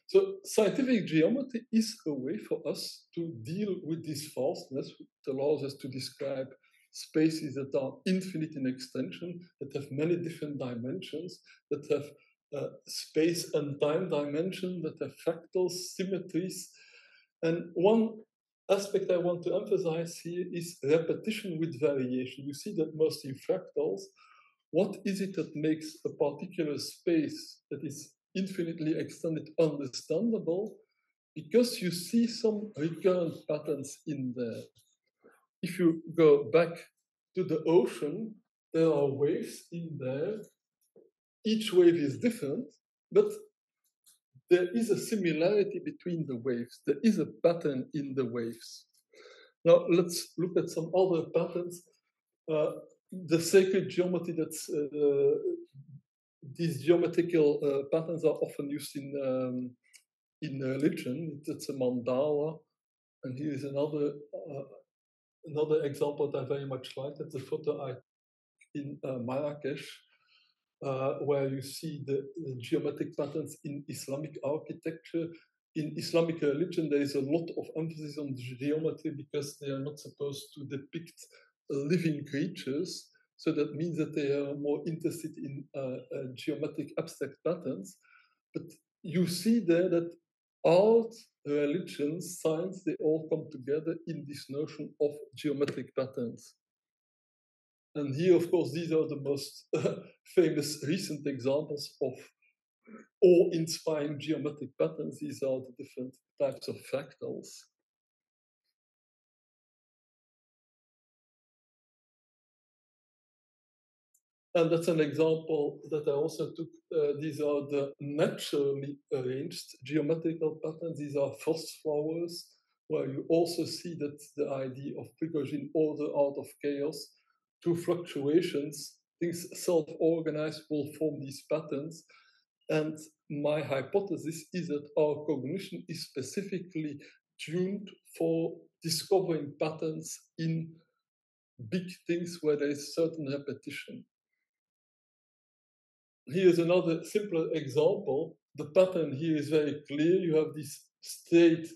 Speaker 1: So scientific geometry is a way for us to deal with this vastness. It allows us to describe spaces that are infinite in extension, that have many different dimensions, that have space and time dimension, that have fractals, symmetries. And one aspect I want to emphasize here is repetition with variation. You see that most in fractals. What is it that makes a particular space that is infinitely extended understandable? Because you see some recurrent patterns in there. If you go back to the ocean, there are waves in there. Each wave is different, but there is a similarity between the waves. There is a pattern in the waves. Now, let's look at some other patterns. The sacred geometry that's these geometrical patterns are often used in religion. It's a mandala, and here is another example that I very much like. That's a photo I in Marrakesh, where you see the geometric patterns in Islamic architecture. In Islamic religion, there is a lot of emphasis on geometry because they are not supposed to depict living creatures. So that means that they are more interested in geometric abstract patterns. But you see there that art, religion, science, they all come together in this notion of geometric patterns. And here, of course, these are the most famous recent examples of awe-inspiring geometric patterns. These are the different types of fractals. And that's an example that I also took. These are the naturally arranged geometrical patterns. These are frost flowers, where you also see that the idea of Prigogine order out of chaos through fluctuations, things self-organized will form these patterns. And my hypothesis is that our cognition is specifically tuned for discovering patterns in big things where there is certain repetition. Here's another simpler example. The pattern here is very clear. You have these straight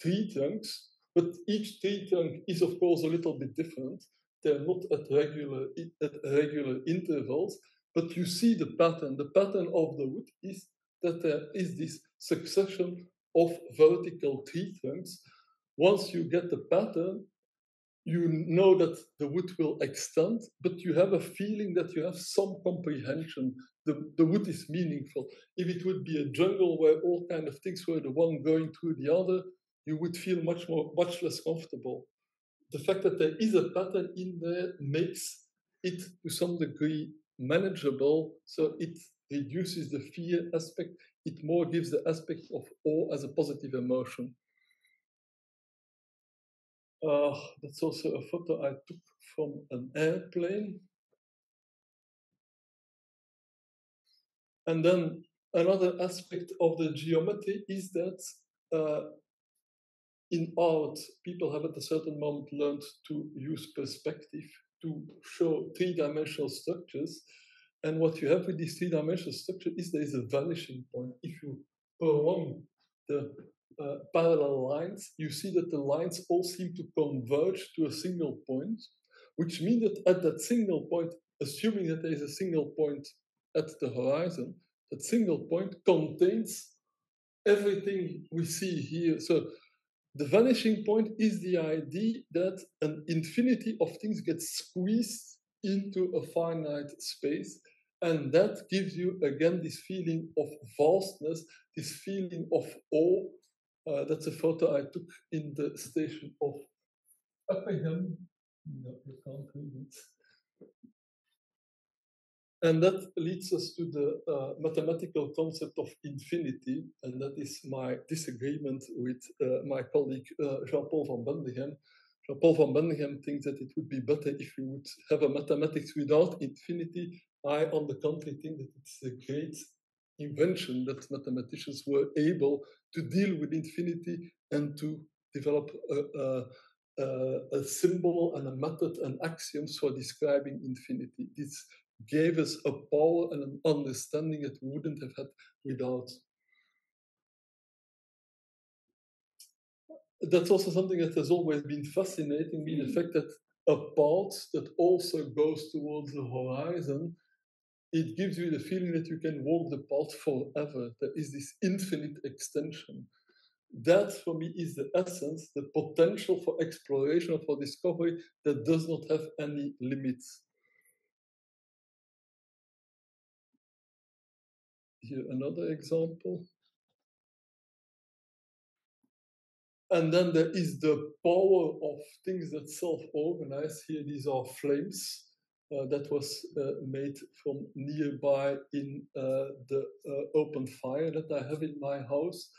Speaker 1: tree trunks, but each tree trunk is, of course, a little bit different. They're not at regular intervals, but you see the pattern. The pattern of the wood is that there is this succession of vertical tree trunks. Once you get the pattern, you know that the wood will extend, but you have a feeling that you have some comprehension. The wood is meaningful. If it would be a jungle where all kind of things were the one going through the other, you would feel much less comfortable. The fact that there is a pattern in there makes it to some degree manageable, so it reduces the fear aspect. It more gives the aspect of awe as a positive emotion. That's also a photo I took from an airplane. And then another aspect of the geometry is that in art, people have at a certain moment learned to use perspective to show three-dimensional structures. And what you have with this three-dimensional structure is there is a vanishing point. If you prolong the parallel lines, you see that the lines all seem to converge to a single point, which means that at that single point, assuming that there is a single point at the horizon, that single point contains everything we see here. So the vanishing point is the idea that an infinity of things gets squeezed into a finite space. And that gives you, again, this feeling of vastness, this feeling of awe. That's a photo I took in the station of Uppingham. No, you can't read it. And that leads us to the mathematical concept of infinity, and that is my disagreement with my colleague Jean-Paul van Bendegem. Jean-Paul van Bendegem thinks that it would be better if we would have a mathematics without infinity. I, on the contrary, think that it's a great invention that mathematicians were able to deal with infinity and to develop a symbol and a method and axioms for describing infinity. This gave us a power and an understanding that we wouldn't have had without. That's also something that has always been fascinating me, the fact that a path that also goes towards the horizon, it gives you the feeling that you can walk the path forever. There is this infinite extension. That, for me, is the essence, the potential for exploration or for discovery that does not have any limits. Here, another example. And then there is the power of things that self-organize. Here, these are flames that was made from nearby in the open fire that I have in my house.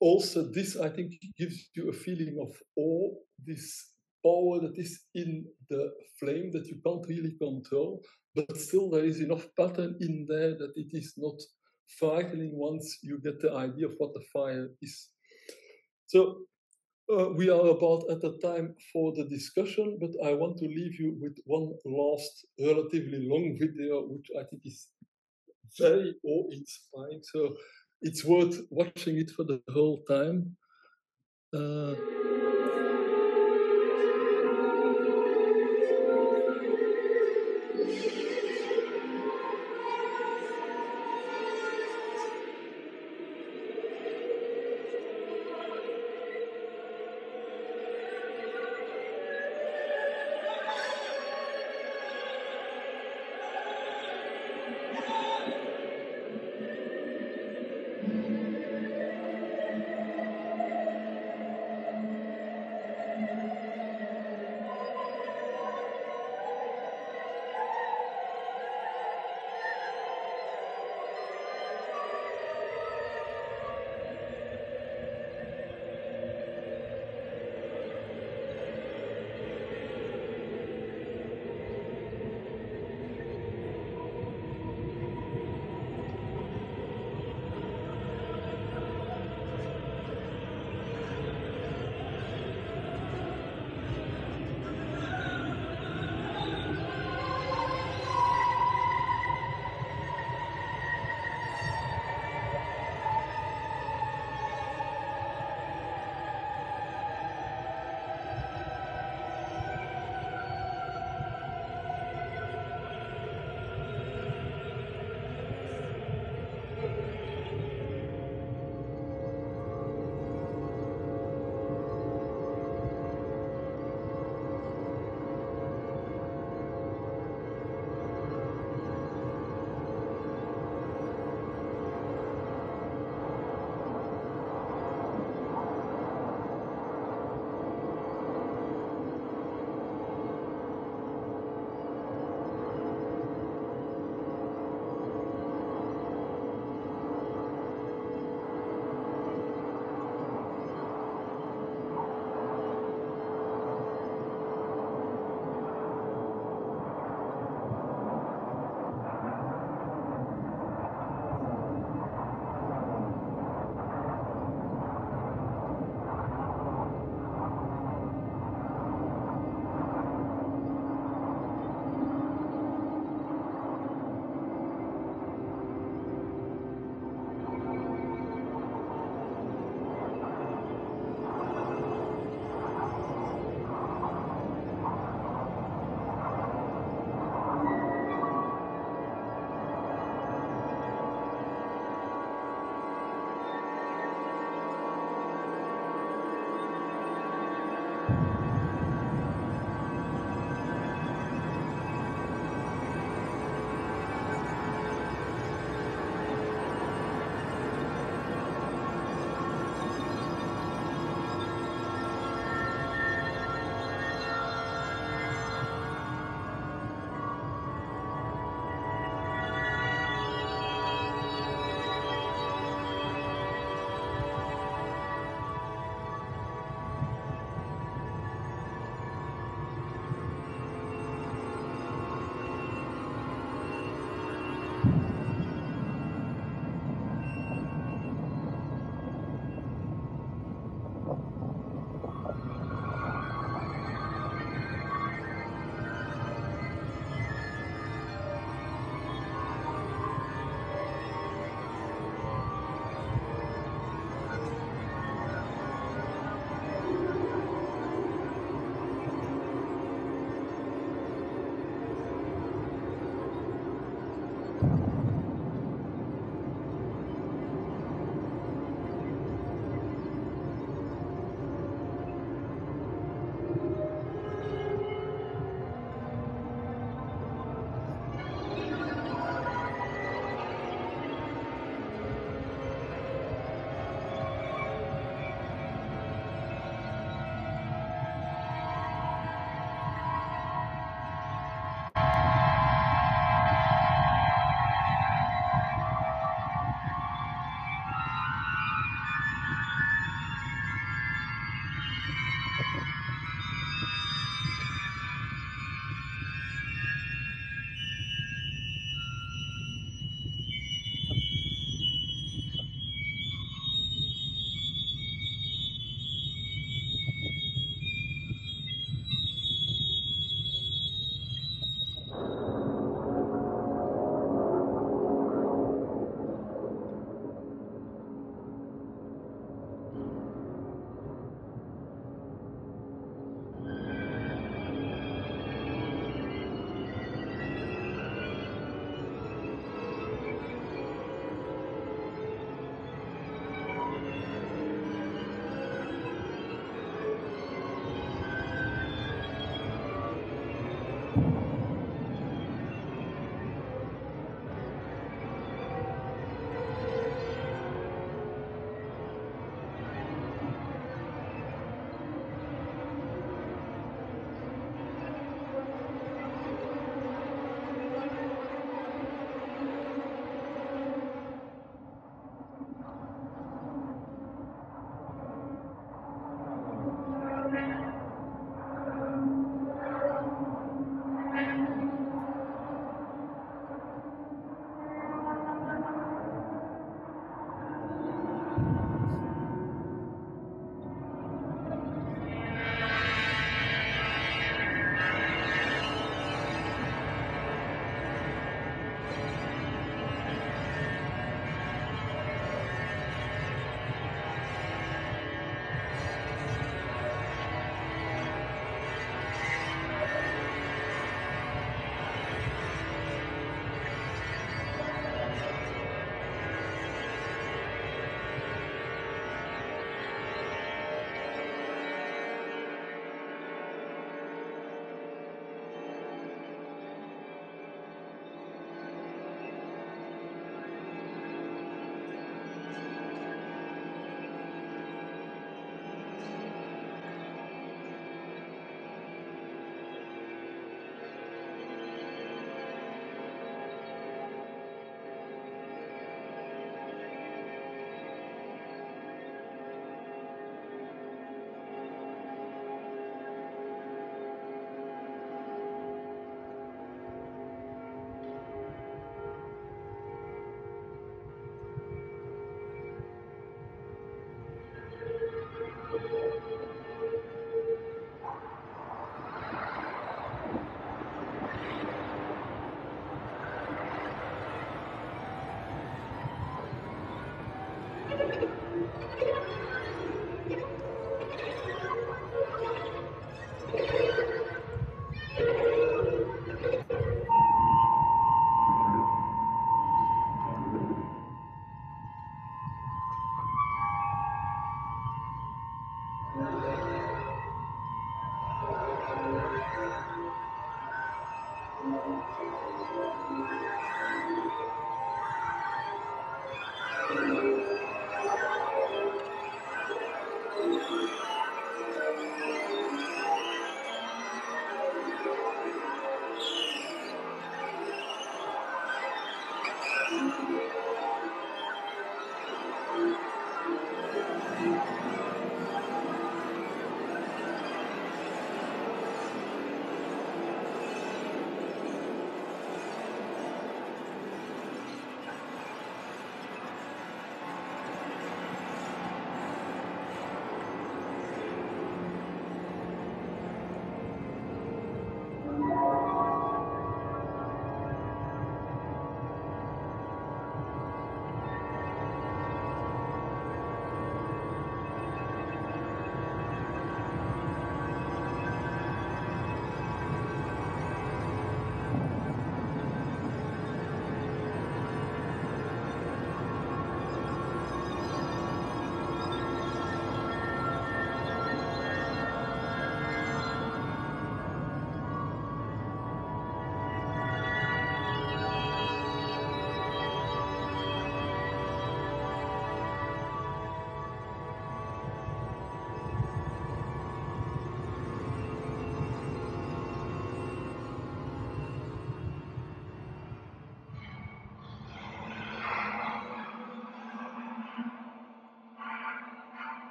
Speaker 1: Also, this, I think, gives you a feeling of awe, this power that is in the flame that you can't really control, but still there is enough pattern in there that it is not frightening once you get the idea of what the fire is. So we are about at the time for the discussion, but I want to leave you with one last relatively long video, which I think is very awe-inspiring. So it's worth watching it for the whole time.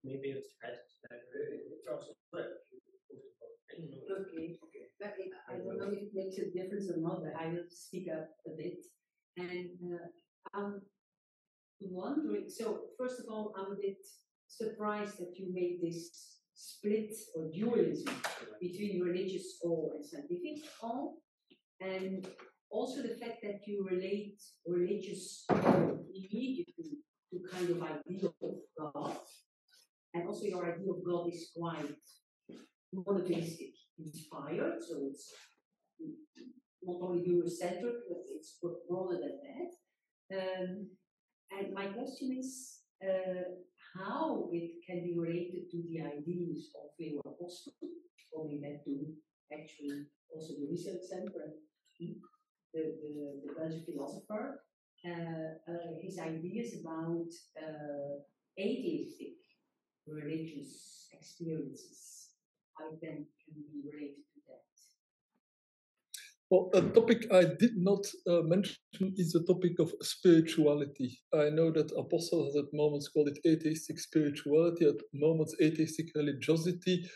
Speaker 2: Maybe it's okay. But I don't know if it makes a difference or not, but I will speak up a bit. And I'm wondering, so first of all, I'm a bit surprised that you made this split or dualism between religious awe and scientific awe, and also the fact that you relate religious awe immediately to kind of idea of God, and also your idea of God is quite monotheistic inspired, so it's not only Eurocentric, but it's broader than that. And my question is how it can be related to the ideas of Leo Apostel, going back to actually also the research center, the Belgian philosopher, his ideas about atheistic religious experiences, how it then can be related to that.
Speaker 1: Well, a topic I did not mention is the topic of spirituality. I know that Apostle has at moments called it atheistic spirituality, at moments atheistic religiosity.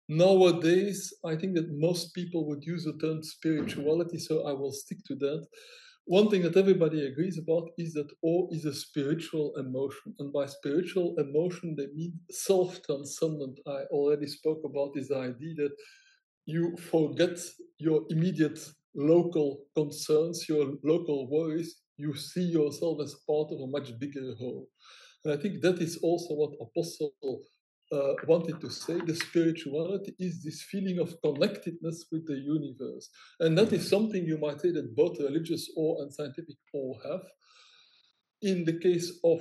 Speaker 1: Nowadays, I think that most people would use the term spirituality, so I will stick to that. One thing that everybody agrees about is that awe is a spiritual emotion. And by spiritual emotion, they mean self-transcendent. I already spoke about this idea that you forget your immediate local concerns, your local worries. You see yourself as part of a much bigger whole. And I think that is also what Apostle wanted to say. The spirituality is this feeling of connectedness with the universe. And that is something you might say that both religious awe and scientific awe have. In the case of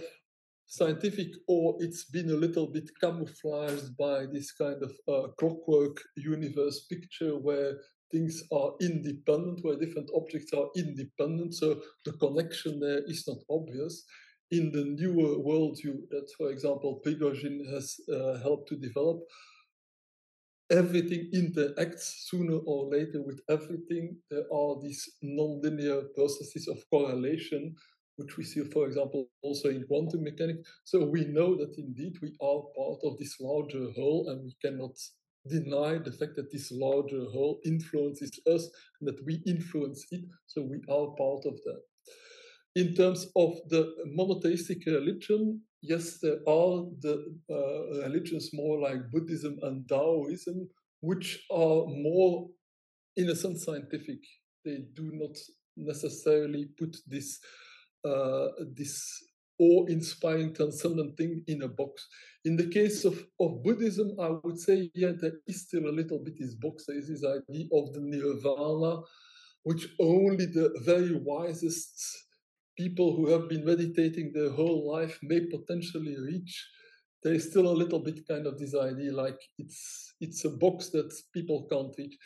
Speaker 1: scientific awe, it's been a little bit camouflaged by this kind of clockwork universe picture where things are independent, where different objects are independent, so the connection there is not obvious. In the newer worldview that, for example, Prigozhin has helped to develop, everything interacts sooner or later with everything. There are these non-linear processes of correlation, which we see, for example, also in quantum mechanics. So we know that indeed we are part of this larger whole, and we cannot deny the fact that this larger whole influences us and that we influence it. So we are part of that. In terms of the monotheistic religion, yes, there are the religions more like Buddhism and Taoism, which are more, in a sense, scientific. They do not necessarily put this awe-inspiring transcendent thing in a box. In the case of Buddhism, I would say, yeah, there is still a little bit this box. There is this idea of the nirvana, which only the very wisest people who have been meditating their whole life may potentially reach. There is still a little bit kind of this idea like it's a box that people can't reach.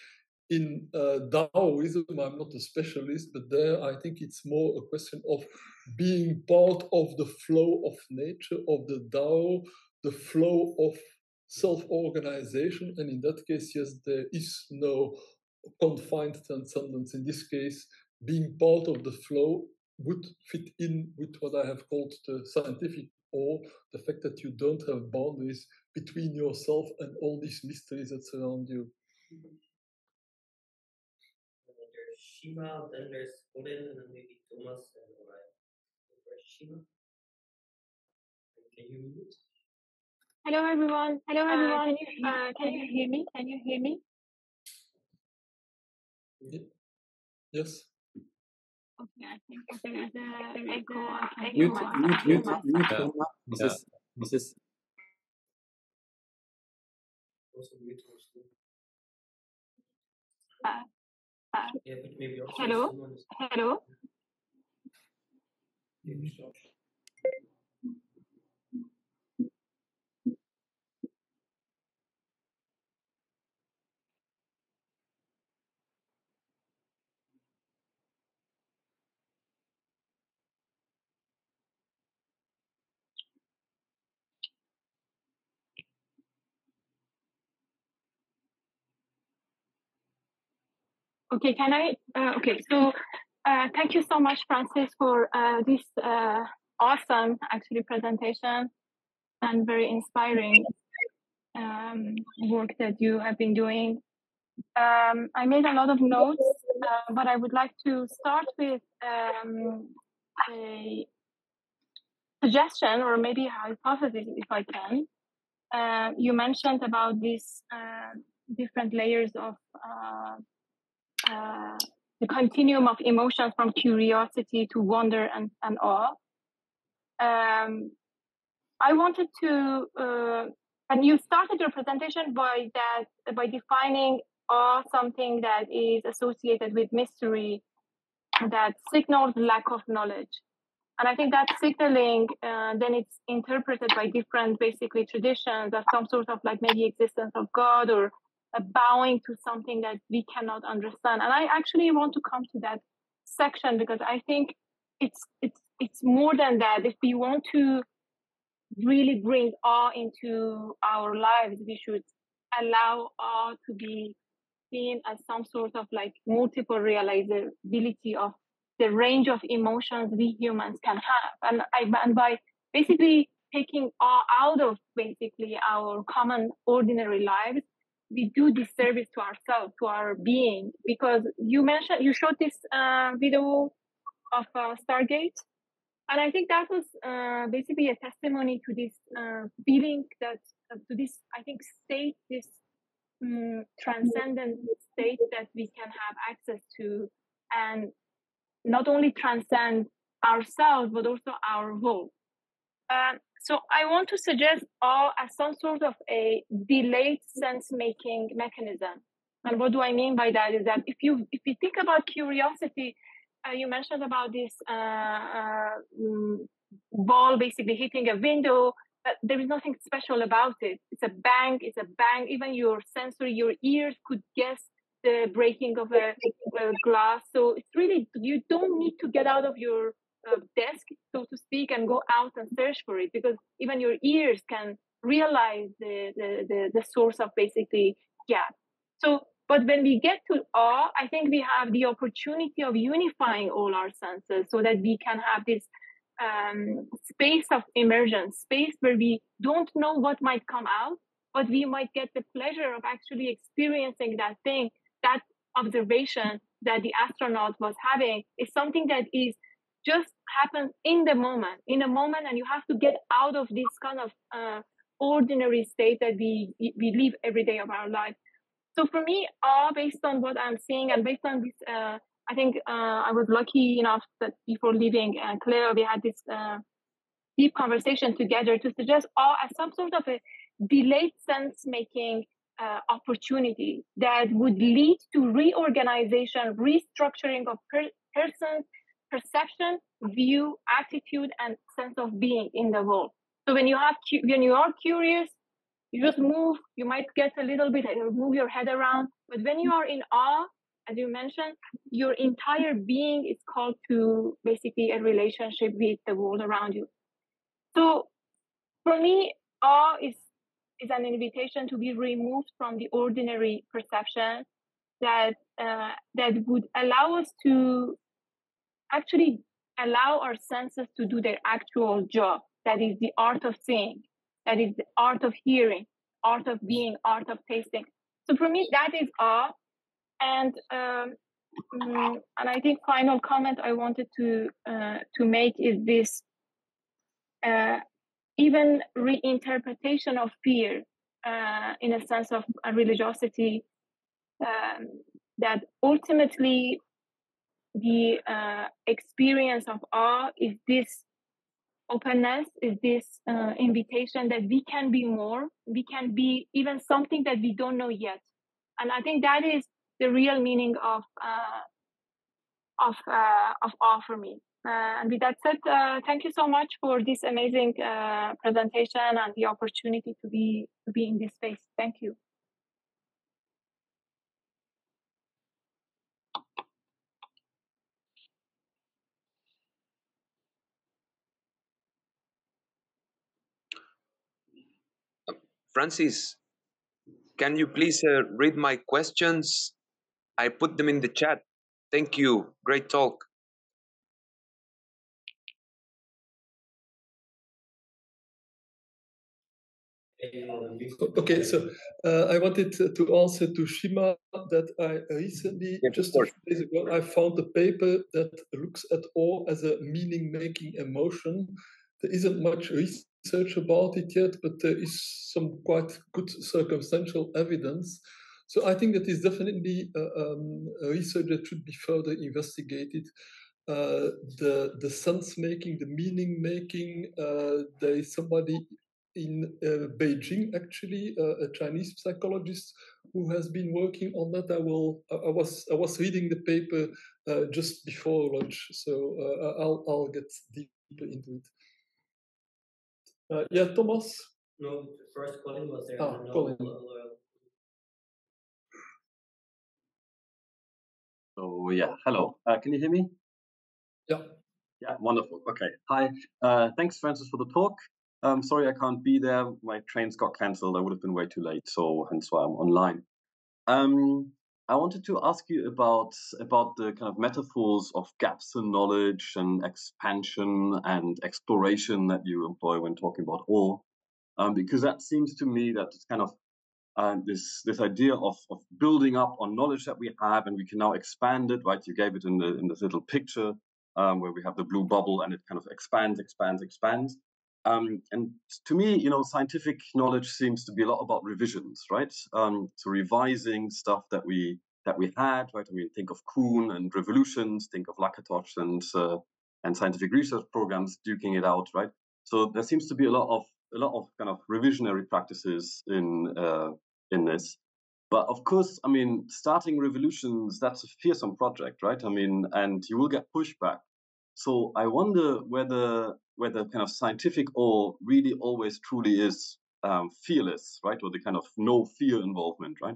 Speaker 1: In Taoism, I'm not a specialist, but there I think it's more a question of being part of the flow of nature, of the Tao, the flow of self-organization. And in that case, yes, there is no confined transcendence. In this case, being part of the flow would fit in with what I have called the scientific awe, the fact that you don't have boundaries between yourself and all these mysteries that surround you.
Speaker 3: There's Shiva, then there's Odin, and then maybe Thomas and Orion. Where's Shiva? Can you mute?
Speaker 4: Hello everyone. Hello everyone. Can you hear me? Can you hear me?
Speaker 1: Yes.
Speaker 4: Okay, I think there is an echo.
Speaker 5: Mute, Mrs.
Speaker 3: Also mute or still. Yeah, but maybe also
Speaker 4: Hello?
Speaker 3: someone is.
Speaker 4: Hello.
Speaker 3: Maybe stop.
Speaker 4: Okay, can I? Okay, so thank you so much, Francis, for this awesome, actually, presentation and very inspiring work that you have been doing. I made a lot of notes, but I would like to start with a suggestion or maybe a hypothesis, if I can. You mentioned about these different layers of the continuum of emotions from curiosity to wonder and awe. I wanted to, and you started your presentation by defining awe something that is associated with mystery that signals lack of knowledge. And I think that signaling, then it's interpreted by different, basically, traditions as some sort of like maybe existence of God or a bowing to something that we cannot understand. And I actually want to come to that section because I think it's more than that. If we want to really bring awe into our lives, we should allow awe to be seen as some sort of like multiple realizability of the range of emotions we humans can have. And by basically taking awe out of basically our common ordinary lives, we do disservice to ourselves, to our being, because you showed this video of Stargate. And I think that was basically a testimony to this feeling that, to this, I think, state, this transcendent state that we can have access to, and not only transcend ourselves, but also our world. So I want to suggest awe as some sort of a delayed sense-making mechanism. And what do I mean by that is that if you think about curiosity, you mentioned about this ball basically hitting a window, but there is nothing special about it. It's a bang, even your sensory, your ears could guess the breaking of a glass. So it's really, you don't need to get out of your desk, so to speak, and go out and search for it, because even your ears can realize the source of basically gap. So, but when we get to awe, I think we have the opportunity of unifying all our senses so that we can have this space of immersion, space where we don't know what might come out, but we might get the pleasure of actually experiencing that thing. That observation that the astronaut was having is something that is just happens in a moment, and you have to get out of this kind of ordinary state that we live every day of our life. So for me, based on what I'm seeing and based on this, I think I was lucky enough that before leaving CLEA, we had this deep conversation together to suggest as some sort of a delayed sense-making opportunity that would lead to reorganization, restructuring of person's perception, view, attitude, and sense of being in the world. So when you are curious, you just move. You might get a little bit, move your head around. But when you are in awe, as you mentioned, your entire being is called to basically a relationship with the world around you. So for me, awe is an invitation to be removed from the ordinary perception that would allow us to actually allow our senses to do their actual job. That is the art of seeing, that is the art of hearing, art of being, art of tasting. So for me, that is awe. And I think final comment I wanted to make is this even reinterpretation of fear in a sense of religiosity, that ultimately the experience of awe is this openness, is this invitation that we can be more, we can be even something that we don't know yet. And I think that is the real meaning of awe for me. And with that said, thank you so much for this amazing presentation and the opportunity to be in this space. Thank you.
Speaker 6: Francis, can you please read my questions? I put them in the chat. Thank you. Great talk.
Speaker 1: Okay, so I wanted to answer to Shima that I recently, just a few days ago, I found a paper that looks at awe as a meaning-making emotion. There isn't much research about it yet, but there is some quite good circumstantial evidence. So I think that is definitely a research that should be further investigated. The sense-making, the meaning-making, there is somebody in Beijing, actually, a Chinese psychologist who has been working on that. I was reading the paper just before lunch, so I'll get deeper into it. Yeah, Thomas.
Speaker 3: No, first Colin was there.
Speaker 1: Colin.
Speaker 7: So yeah, hello. Can you hear me?
Speaker 1: Yeah.
Speaker 7: Yeah, wonderful. Okay. Hi. Thanks, Francis, for the talk. Sorry I can't be there. My trains got cancelled. I would have been way too late, so hence why I'm online. I wanted to ask you about the kind of metaphors of gaps in knowledge and expansion and exploration that you employ when talking about awe, because that seems to me that it's kind of this idea of building up on knowledge that we have, and we can now expand it. Right? You gave it in this little picture where we have the blue bubble, and it kind of expands. And to me, scientific knowledge seems to be a lot about revisions, right? So revising stuff that we had, right? I mean, think of Kuhn and revolutions, think of Lakatos and scientific research programs duking it out, right? So there seems to be a lot of kind of revisionary practices in this. But of course, I mean, starting revolutions, that's a fearsome project, right? I mean, and you will get pushback. So I wonder whether kind of scientific awe really always truly is fearless, right? Or the kind of no fear involvement, right?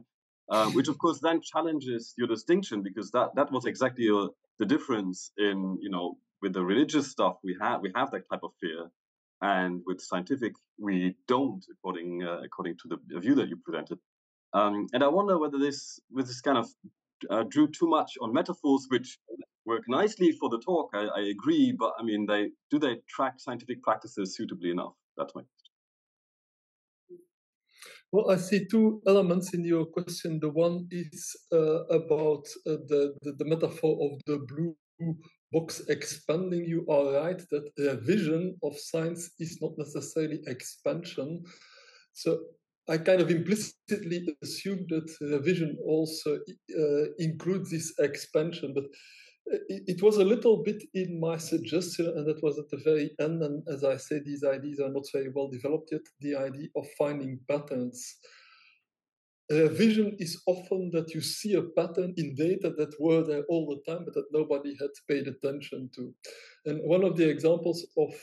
Speaker 7: Which of course then challenges your distinction, because that was exactly the difference in, with the religious stuff we have that type of fear, and with scientific we don't, according to the view that you presented. And I wonder whether this kind of drew too much on metaphors, which work nicely for the talk. I agree, but I mean, do they track scientific practices suitably enough? That's my question.
Speaker 1: Well, I see two elements in your question. The one is about the metaphor of the blue box expanding. You are right that a vision of science is not necessarily expansion. So I kind of implicitly assumed that vision also includes this expansion, but it was a little bit in my suggestion, and that was at the very end. And as I say, these ideas are not very well developed yet. The idea of finding patterns. Vision is often that you see a pattern in data that were there all the time, but that nobody had paid attention to. And one of the examples of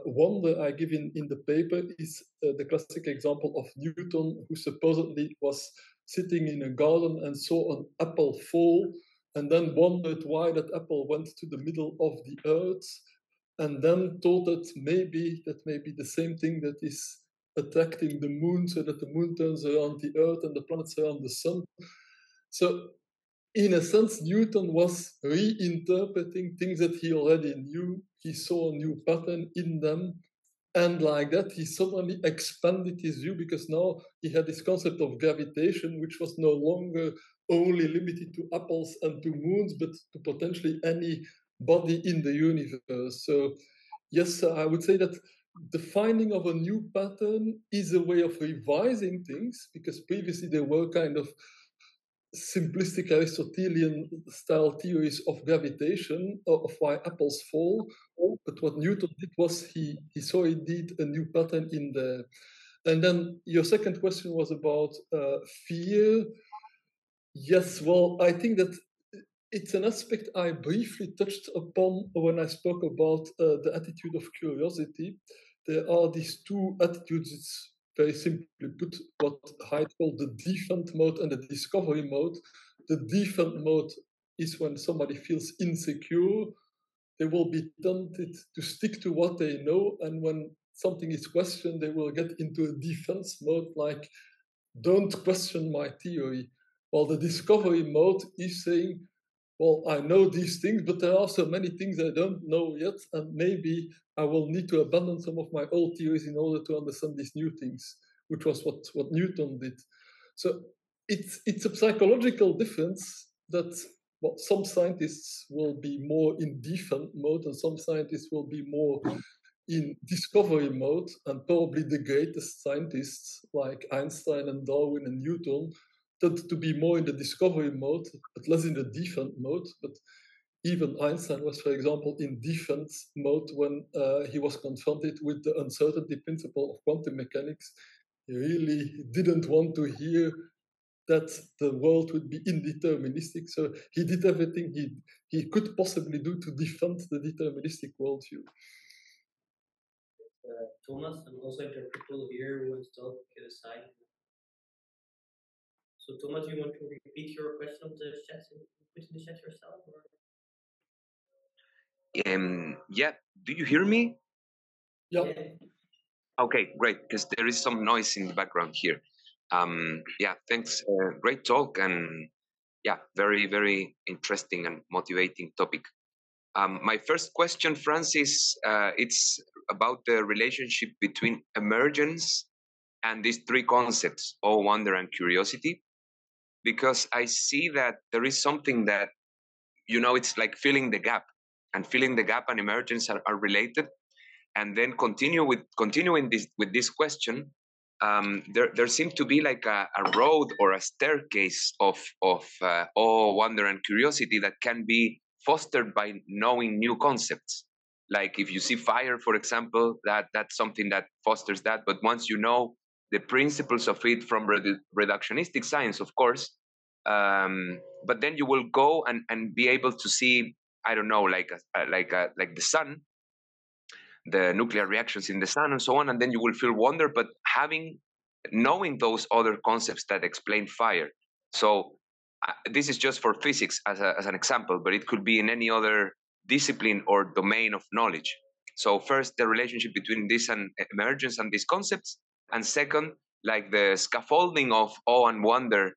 Speaker 1: wonder I give in the paper is the classic example of Newton, who supposedly was sitting in a garden and saw an apple fall, and then wondered why that apple went to the middle of the earth, and then thought that maybe the same thing that is attracting the moon, so that the moon turns around the earth and the planets around the sun. So in a sense, Newton was reinterpreting things that he already knew. He saw a new pattern in them. And like that, he suddenly expanded his view, because now he had this concept of gravitation, which was no longer only limited to apples and to moons, but to potentially any body in the universe. So yes, I would say that the finding of a new pattern is a way of revising things, because previously there were kind of simplistic Aristotelian style theories of gravitation, of why apples fall. But what Newton did was he saw indeed a new pattern in there. And then your second question was about fear. Yes, well, I think that it's an aspect I briefly touched upon when I spoke about the attitude of curiosity. There are these two attitudes. It's very simply put what Heydt called the defend mode and the discovery mode. The defend mode is when somebody feels insecure. They will be tempted to stick to what they know, and when something is questioned, they will get into a defense mode, like, don't question my theory. While the discovery mode is saying, well, I know these things, but there are so many things I don't know yet, and maybe I will need to abandon some of my old theories in order to understand these new things, which was what Newton did. So it's a psychological difference that some scientists will be more in defend mode, and some scientists will be more in discovery mode, and probably the greatest scientists like Einstein and Darwin and Newton tend to be more in the discovery mode, but less in the defend mode. But even Einstein was, for example, in defense mode when he was confronted with the uncertainty principle of quantum mechanics. He really didn't want to hear that the world would be indeterministic. So he did everything he could possibly do to defend the deterministic worldview.
Speaker 3: Thomas, and also if there are people here who want to talk, get a sign. So Thomas, you want to repeat your question of the chat? Put in the chat yourself? Or?
Speaker 6: Yeah, do you hear me?
Speaker 1: Yeah.
Speaker 6: Okay, great, because there is some noise in the background here. Yeah, thanks. Great talk, and yeah, very, very interesting and motivating topic. My first question, Francis, it's about the relationship between emergence and these three concepts, awe, wonder, and curiosity, because I see that there is something that, it's like filling the gap, and filling the gap and emergence are related. And then continuing with this question, there seems to be like a road or a staircase of awe, wonder, and curiosity that can be fostered by knowing new concepts. Like if you see fire, for example, that's something that fosters that. But once you know the principles of it from reductionistic science, of course, but then you will go and be able to see, I don't know, like the sun, the nuclear reactions in the sun and so on, and then you will feel wonder, but knowing those other concepts that explain fire. So this is just for physics as an example, but it could be in any other discipline or domain of knowledge. So first, the relationship between this and emergence and these concepts, and second, like the scaffolding of awe and wonder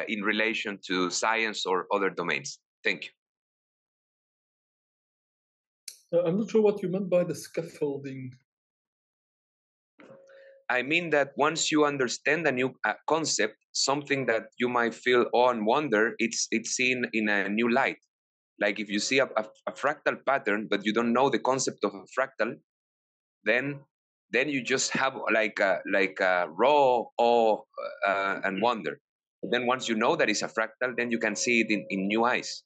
Speaker 6: in relation to science or other domains. Thank you.
Speaker 1: I'm not sure what you meant by the scaffolding.
Speaker 6: I mean that once you understand a new concept, something that you might feel awe and wonder, it's seen in a new light. Like if you see a fractal pattern, but you don't know the concept of a fractal, then then you just have like a raw awe and wonder. But then once you know that it's a fractal, then you can see it in new eyes,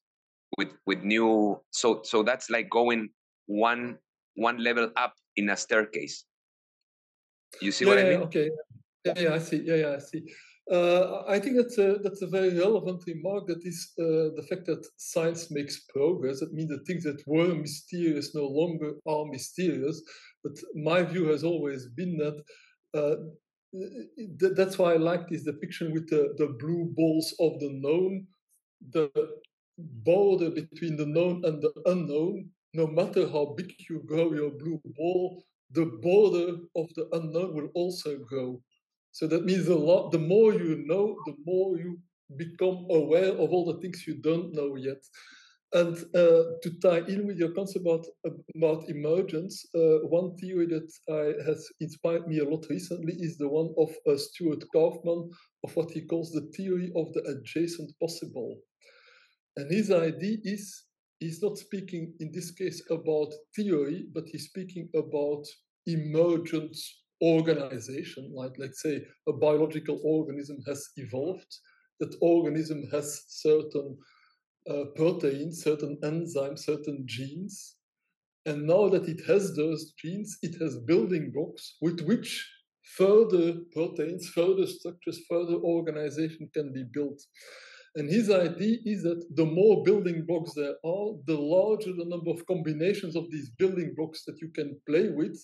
Speaker 6: with new. So that's like going one level up in a staircase. You see what I mean?
Speaker 1: Okay. Yeah, I see. Yeah, I see. I think that's a very relevant remark. That is the fact that science makes progress. That means the things that were mysterious no longer are mysterious. But my view has always been that that's why I like this depiction with the blue balls of the known, the border between the known and the unknown. No matter how big you grow your blue ball, the border of the unknown will also grow. So that means the more you know, the more you become aware of all the things you don't know yet. And to tie in with your concept about emergence, one theory that has inspired me a lot recently is the one of Stuart Kaufman, of what he calls the theory of the adjacent possible. And his idea is he's not speaking in this case about theory, but he's speaking about emergent organization. Like, let's say, a biological organism has evolved. That organism has certain proteins, certain enzymes, certain genes. And now that it has those genes, it has building blocks with which further proteins, further structures, further organization can be built. And his idea is that the more building blocks there are, the larger the number of combinations of these building blocks that you can play with,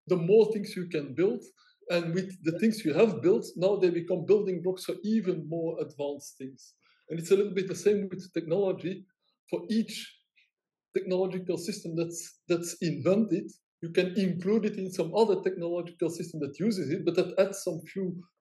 Speaker 1: the more things you can build. And with the things you have built, now they become building blocks for even more advanced things. And it's a little bit the same with technology. For each technological system that's invented, you can include it in some other technological system that uses it, but that adds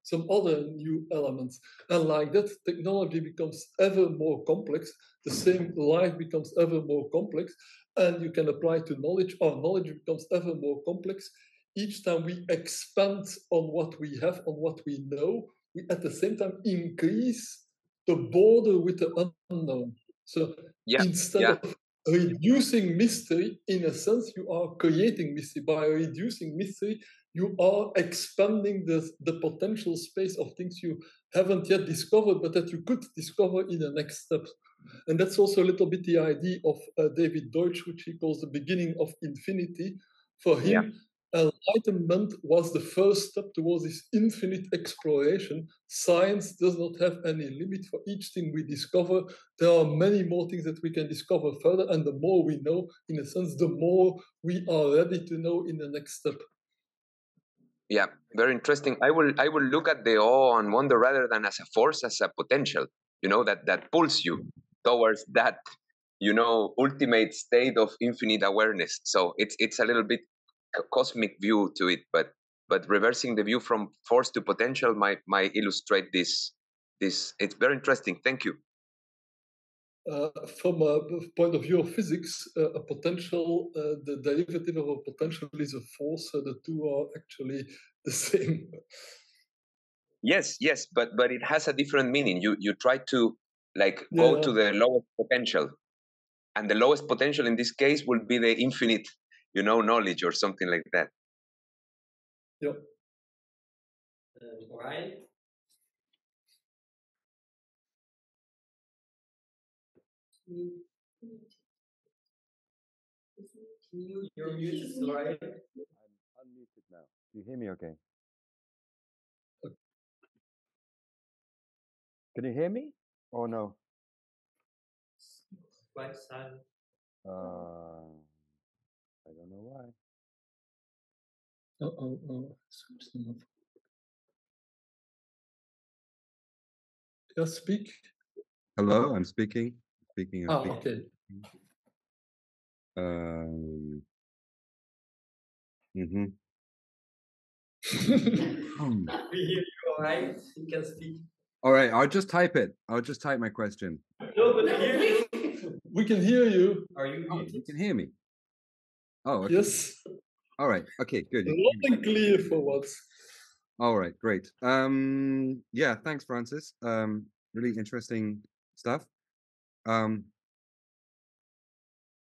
Speaker 1: some other new elements. And like that, technology becomes ever more complex. The same life becomes ever more complex, and you can apply to knowledge. Our knowledge becomes ever more complex. Each time we expand on what we have, on what we know, we at the same time increase the border with the unknown. So instead of reducing mystery, in a sense, you are creating mystery. By reducing mystery, you are expanding the potential space of things you haven't yet discovered, but that you could discover in the next step. And that's also a little bit the idea of David Deutsch, which he calls the beginning of infinity. For him, Enlightenment was the first step towards this infinite exploration. Science does not have any limit for each thing we discover. There are many more things that we can discover further, and the more we know, in a sense, the more we are ready to know in the next step.
Speaker 6: Yeah, very interesting. I will look at the awe and wonder rather than as a force, as a potential, that pulls you towards that, ultimate state of infinite awareness. So it's a little bit cosmic view to it, but reversing the view from force to potential might illustrate this. It's very interesting. Thank you.
Speaker 1: From a point of view of physics, a potential, the derivative of a potential is a force. So the two are actually the same.
Speaker 6: Yes, but it has a different meaning. You try to go to the lowest potential, and the lowest potential in this case will be the infinite, knowledge or something like that.
Speaker 1: Yeah.
Speaker 3: Ryan? You're muted, Ryan.
Speaker 8: I'm unmuted now. Do you hear me okay? Can you hear me or no?
Speaker 3: Quite silent.
Speaker 8: I don't know why.
Speaker 1: Yeah, speak.
Speaker 8: Hello, I'm speaking.
Speaker 1: Okay.
Speaker 3: We hear you all right. You can speak.
Speaker 8: All right, I'll just type it. I'll just type my question.
Speaker 3: No, but we hear you.
Speaker 1: We can hear you.
Speaker 3: Are you muted?
Speaker 8: You can hear me? Oh, okay.
Speaker 1: Yes.
Speaker 8: All right. Okay, good.
Speaker 1: Loud and clear for once.
Speaker 8: All right, great. Yeah, thanks, Francis. Really interesting stuff.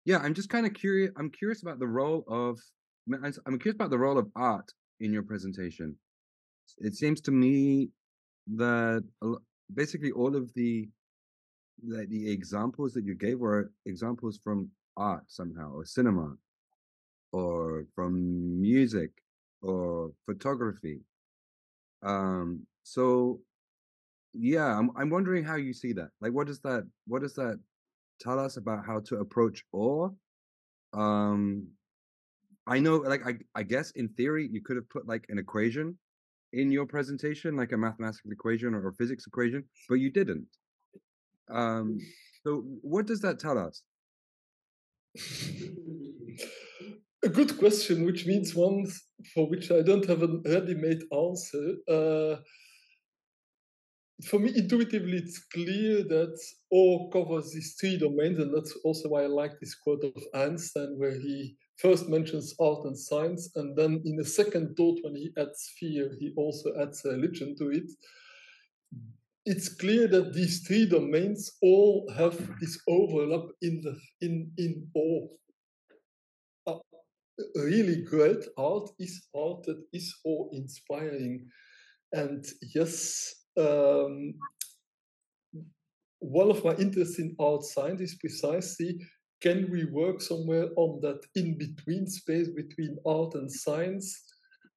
Speaker 8: Yeah, I'm just kind of curious. I'm curious about the role of art in your presentation. It seems to me that basically all of the examples that you gave were examples from art somehow, or cinema, or from music, or photography. So yeah, I'm wondering how you see that. Like, what does that tell us about how to approach awe? I know, like, I guess in theory you could have put like an equation in your presentation, like a mathematical equation or a physics equation, but you didn't. So what does that tell us?
Speaker 1: A good question, which means one for which I don't have a ready-made answer. For me, intuitively, it's clear that awe covers these three domains, and that's also why I like this quote of Einstein, where he first mentions art and science, and then in a second thought, when he adds fear, he also adds religion to it. It's clear that these three domains all have this overlap in awe. Really great art is art that is awe-inspiring. And yes, one of my interests in art science is precisely, can we work somewhere on that in-between space between art and science,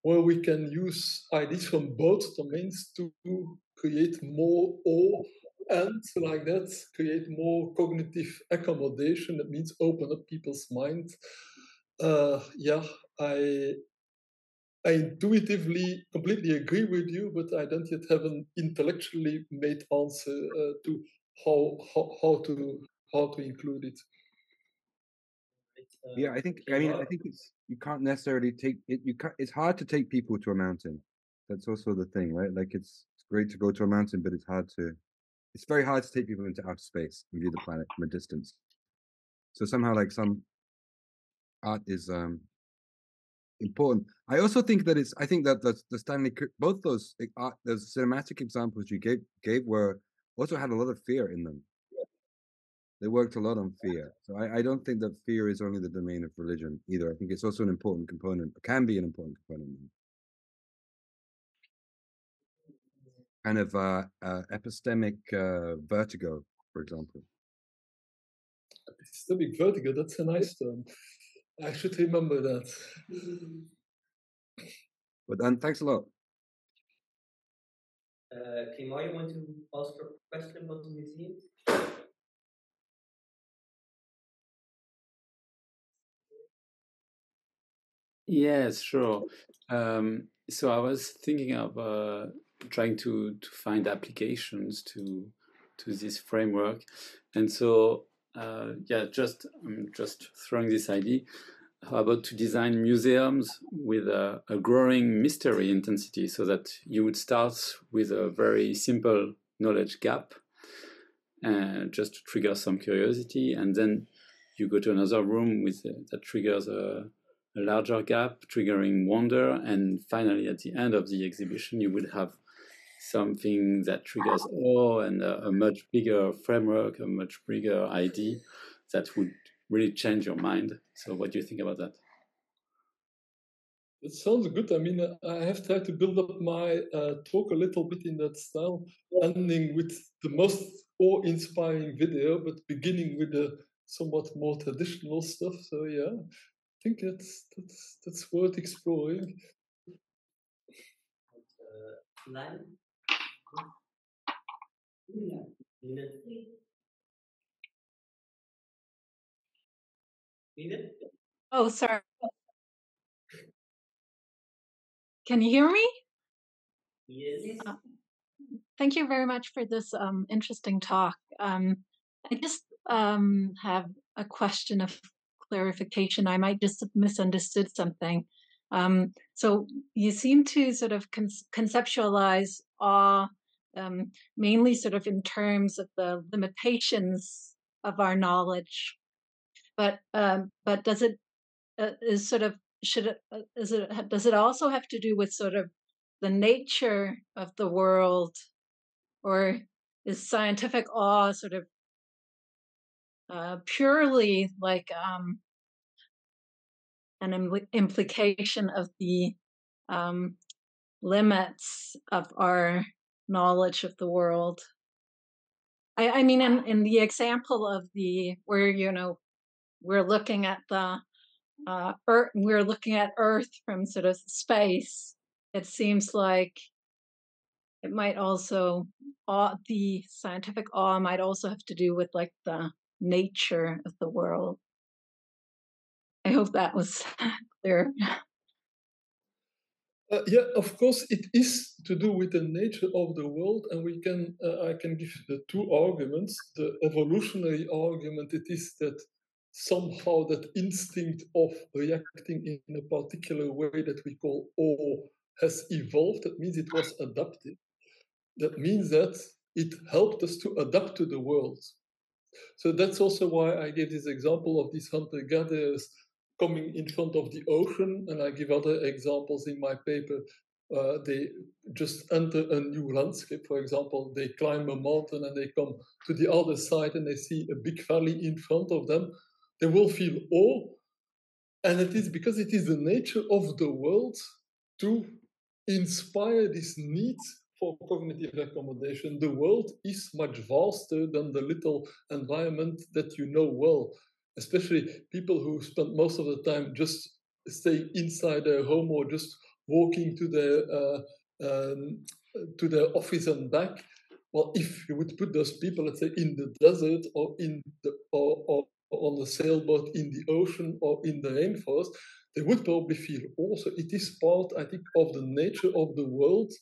Speaker 1: where we can use ideas from both domains to create more awe and, like that, create more cognitive accommodation. That means open up people's minds. Yeah, I intuitively completely agree with you, but I don't yet have an intellectually made answer to how to include it.
Speaker 8: Yeah, I think it's, you can't necessarily take it. It's hard to take people to a mountain. That's also the thing, right? Like it's great to go to a mountain, but it's very hard to take people into outer space and view the planet from a distance. So somehow, like, some art is important. I also think that I think that the Stanley, both those cinematic examples you gave were also had a lot of fear in them. They worked a lot on fear. So I don't think that fear is only the domain of religion either. I think it's also an important component, or can be an important component. Kind of epistemic vertigo, for example.
Speaker 1: Epistemic vertigo, that's a nice term. I should remember that.
Speaker 8: But then, thanks a lot.
Speaker 3: Clément, you want to ask a question about the museum?
Speaker 5: Yes, sure. So I was thinking of trying to find applications to this framework, and so yeah, I'm just throwing this idea. How about to design museums with a growing mystery intensity, so that you would start with a very simple knowledge gap, just to trigger some curiosity, and then you go to another room with that triggers a larger gap, triggering wonder, and finally at the end of the exhibition you would have something that triggers awe and a much bigger framework, a much bigger idea that would really change your mind. So what do you think about that?
Speaker 1: It sounds good. I mean, I have tried to build up my talk a little bit in that style, ending with the most awe-inspiring video, but beginning with the somewhat more traditional stuff. So yeah, I think that's worth exploring.
Speaker 3: Line?
Speaker 9: Oh, sorry. Can you hear me?
Speaker 3: Yes.
Speaker 9: Thank you very much for this interesting talk. I just have a question of clarification. I might just have misunderstood something. So you seem to sort of conceptualize awe mainly sort of in terms of the limitations of our knowledge, but does it is sort of does it also have to do with sort of the nature of the world, or is scientific awe sort of purely like an implication of the limits of our knowledge of the world. I mean, in the example of where, we're looking at the Earth, we're looking at Earth from sort of space. It seems like it might also, the scientific awe might also have to do with like the nature of the world. I hope that was clear.
Speaker 1: Yeah, of course, it is to do with the nature of the world, and I can give the two arguments. The evolutionary argument, it is that somehow that instinct of reacting in a particular way that we call awe has evolved. That means it was adapted. That means that it helped us to adapt to the world. So that's also why I gave this example of these hunter-gatherers coming in front of the ocean, and I give other examples in my paper. They just enter a new landscape. For example, they climb a mountain and they come to the other side and they see a big valley in front of them. They will feel awe, and it is because it is the nature of the world to inspire this need for cognitive accommodation. The world is much vaster than the little environment that you know well, especially people who spend most of the time just staying inside their home or just walking to their office and back. Well, if you would put those people, let's say, in the desert or or on a sailboat in the ocean or in the rainforest, they would probably feel also it is part, I think, of the nature of the world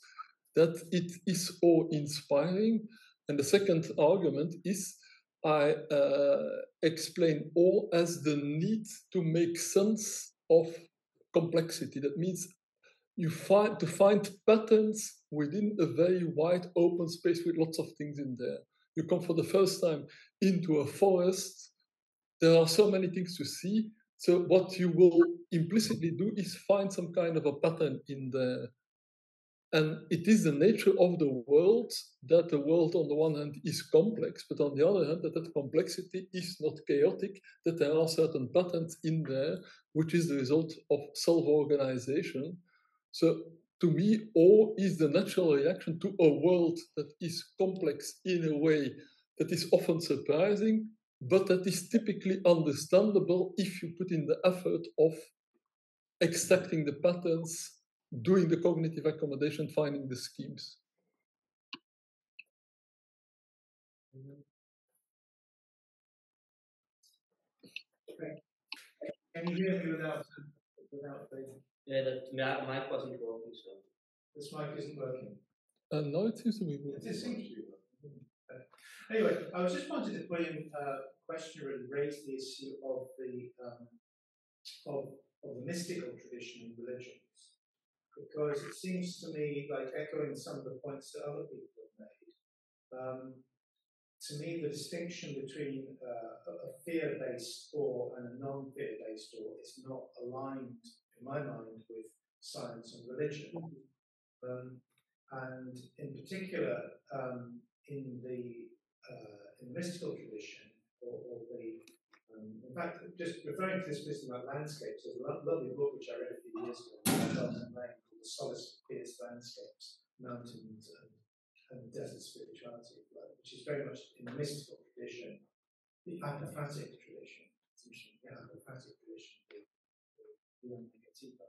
Speaker 1: that it is awe-inspiring. And the second argument is I explain awe as the need to make sense of complexity. That means you find patterns within a very wide open space with lots of things in there. You come for the first time into a forest, there are so many things to see. So what you will implicitly do is find some kind of a pattern in there. And it is the nature of the world that the world on the one hand is complex, but on the other hand that complexity is not chaotic, that there are certain patterns in there, which is the result of self-organization. So to me, awe is the natural reaction to a world that is complex in a way that is often surprising, but that is typically understandable if you put in the effort of extracting the patterns, doing the cognitive accommodation, finding the schemes.
Speaker 10: Can you hear me without the...
Speaker 3: Yeah, the mic wasn't working, so.
Speaker 10: This mic isn't working.
Speaker 1: No, it seems to be working.
Speaker 10: It seems to be working. Anyway, I was just wanted to put in a question and raise the issue of the mystical tradition in religions, because it seems to me, like echoing some of the points that other people have made, to me the distinction between a fear-based awe and a non-fear-based awe is not aligned, in my mind, with science and religion. And in particular, in the mystical tradition, in fact, just referring to this wisdom about landscapes, there's a lovely book which I read a few years ago called The Solace of Fierce Landscapes, Mountains and Desert Spirituality, which is very much in the mystical tradition, the apophatic tradition. It's interesting, the apophatic tradition, the negativa,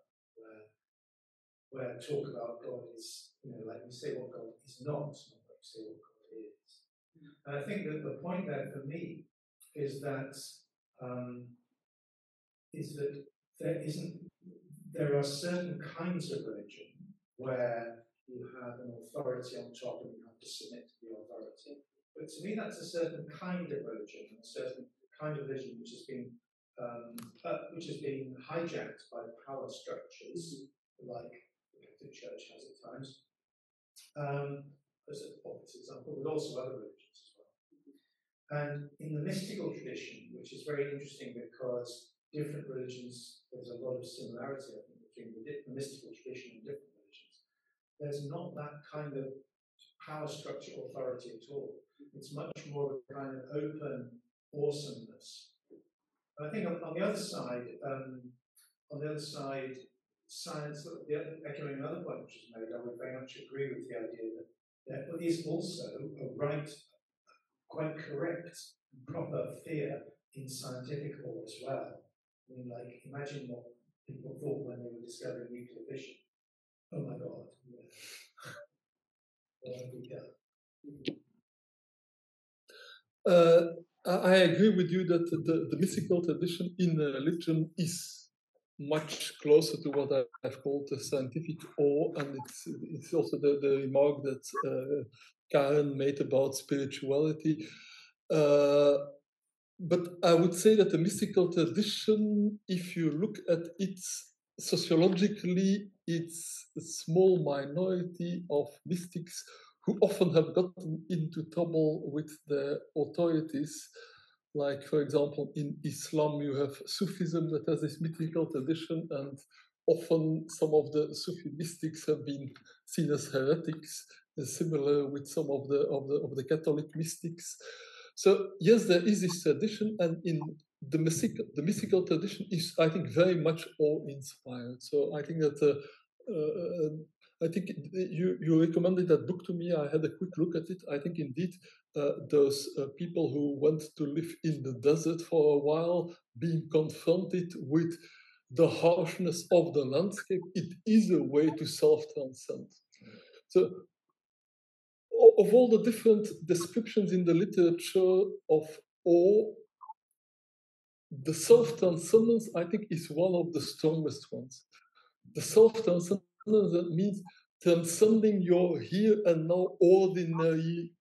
Speaker 10: where talk about God is, like we say what God is not like we say what God is. And I think that the point there for me is that there are certain kinds of religion where you have an authority on top and you have to submit to the authority. But to me, that's a certain kind of religion, a certain kind of religion which has been hijacked by power structures, like the Church has at times, as an obvious example, but also other religions as well. And in the mystical tradition, which is very interesting because different religions, there's a lot of similarity, I think, between the mystical tradition and different religions. There's not that kind of power structure authority at all. It's much more of a kind of open awesomeness. And I think on the other side, science, echoing another point which is made, I would very much agree with the idea that there is also a right, quite correct, proper fear in scientific awe as well. I mean, like, imagine what people thought when they were discovering nuclear fission. Oh my God. What have we done?
Speaker 1: I agree with you that the mystical tradition in religion is much closer to what I've called the scientific awe, and it's also the remark that Karen made about spirituality. But I would say that the mystical tradition, if you look at it sociologically, it's a small minority of mystics who often have gotten into trouble with the authorities. Like, for example, in Islam, you have Sufism that has this mythical tradition, and often some of the Sufi mystics have been seen as heretics, similar with some of the Catholic mystics. So yes, there is this tradition, and in the mystical tradition is, I think, very much awe-inspired. So I think that I think you recommended that book to me. I had a quick look at it. I think indeed those people who went to live in the desert for a while, being confronted with the harshness of the landscape, it is a way to self-transcend. So of all the different descriptions in the literature of awe, the self-transcendence, I think, is one of the strongest ones. The self-transcendence, that means transcending your here and now ordinary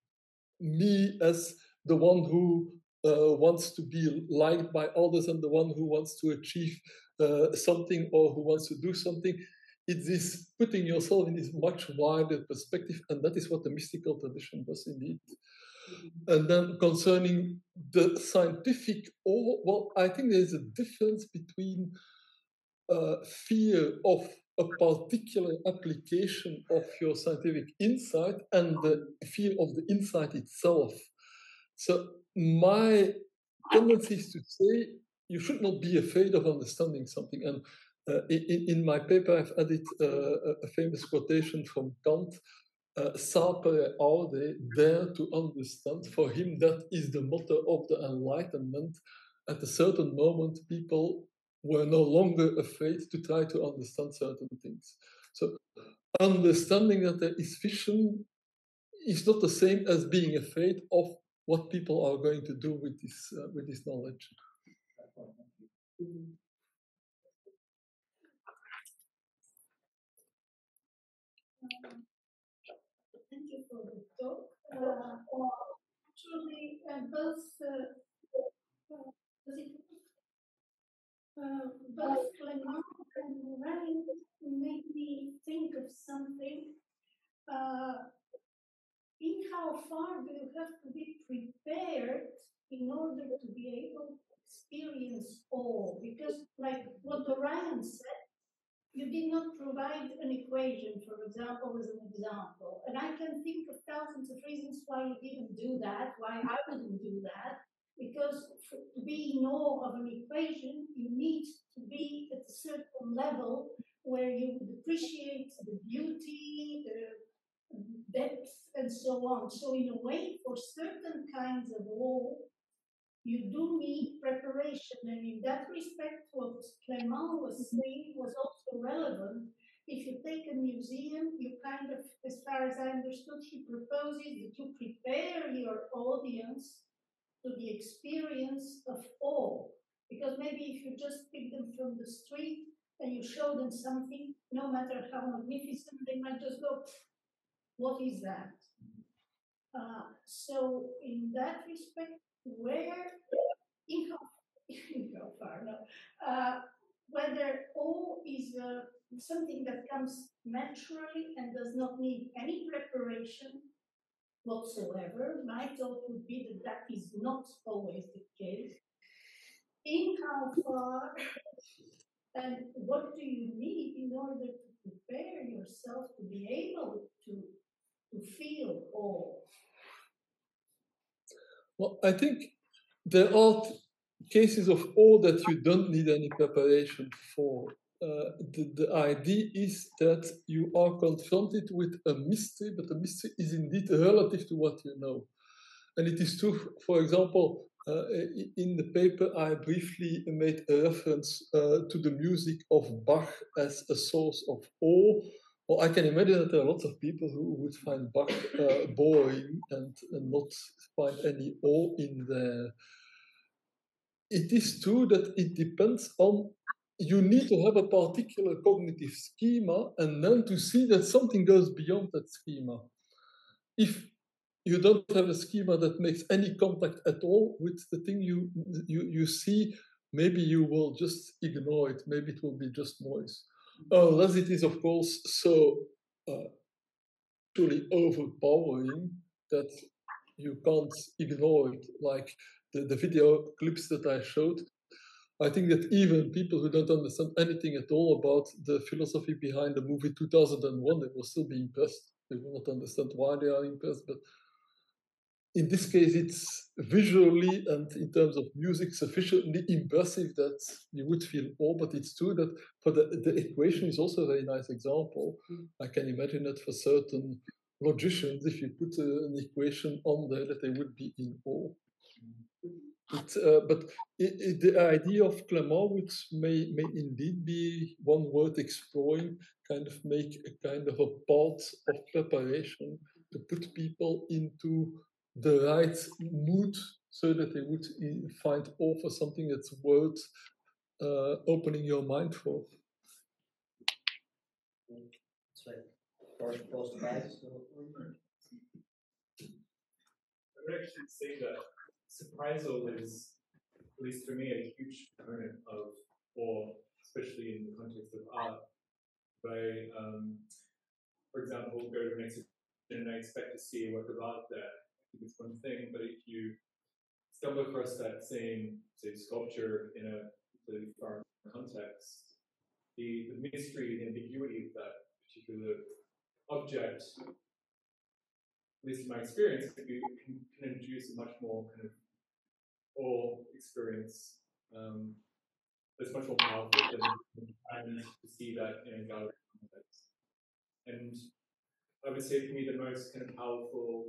Speaker 1: me as the one who wants to be liked by others and the one who wants to achieve something or who wants to do something. It is putting yourself in this much wider perspective, and that is what the mystical tradition does indeed. And then concerning the scientific, well, I think there is a difference between fear of a particular application of your scientific insight and the fear of the insight itself. So my tendency is to say you should not be afraid of understanding something. And in my paper, I've added a famous quotation from Kant, sapere aude, dare to understand. For him, that is the motto of the Enlightenment. At a certain moment, people were no longer afraid to try to understand certain things. So understanding that there is vision is not the same as being afraid of what people are going to do with this knowledge.
Speaker 2: Thank you for the talk. Actually, both Clement and Ryan made me think of something. In how far do you have to be prepared in order to be able to experience awe? Because, like what Ryan said, you did not provide an equation, for example, as an example. And I can think of thousands of reasons why you didn't do that, why I wouldn't do that. Because to be in awe of an equation, you need to be at a certain level where you would appreciate the beauty, the depth, and so on. So in a way, for certain kinds of awe, you do need preparation. And in that respect, what Clement was saying was also relevant. If you take a museum, you kind of, as far as I understood, he proposes that you prepare your audience to the experience of awe. Because maybe if you just pick them from the street and you show them something, no matter how magnificent, they might just go, what is that? So in that respect, where, in how far, no, whether awe is something that comes naturally and does not need any preparation whatsoever, my thought would be that that is not always the case. In how far and what do you need in order to prepare yourself to be able to feel awe?
Speaker 1: Well, I think there are cases of awe that you don't need any preparation for. the idea is that you are confronted with a mystery, but the mystery is indeed relative to what you know. And it is true, for example, in the paper, I briefly made a reference to the music of Bach as a source of awe. Well, I can imagine that there are lots of people who would find Bach boring and not find any awe in there. It is true that it depends on, you need to have a particular cognitive schema and then to see that something goes beyond that schema. If you don't have a schema that makes any contact at all with the thing you see, maybe you will just ignore it. Maybe it will be just noise. Unless it is, of course, so truly overpowering that you can't ignore it. Like the video clips that I showed, I think that even people who don't understand anything at all about the philosophy behind the movie 2001, they will still be impressed. They will not understand why they are impressed, but in this case, it's visually and in terms of music sufficiently impressive that you would feel awe. But it's true that for the equation is also a very nice example. I can imagine that for certain logicians, if you put an equation on there, that they would be in awe. But the idea of Clément, which may indeed be one worth exploring, kind of make a kind of a path of preparation to put people into the right mood so that they would find awe for something that's worth opening your mind for.
Speaker 3: That's right. First prize.
Speaker 11: I would actually say that surprisal is, at least for me, a huge component of awe, especially in the context of art. By, for example, go to an exhibition and I expect to see a work of art there. I think it's one thing, but if you stumble across that same, say, sculpture in a completely foreign context, the mystery, the ambiguity of that particular object, at least in my experience, can induce a much more kind of awe experience that's much more powerful than trying to see that in a gallery context. And I would say for me the most kind of powerful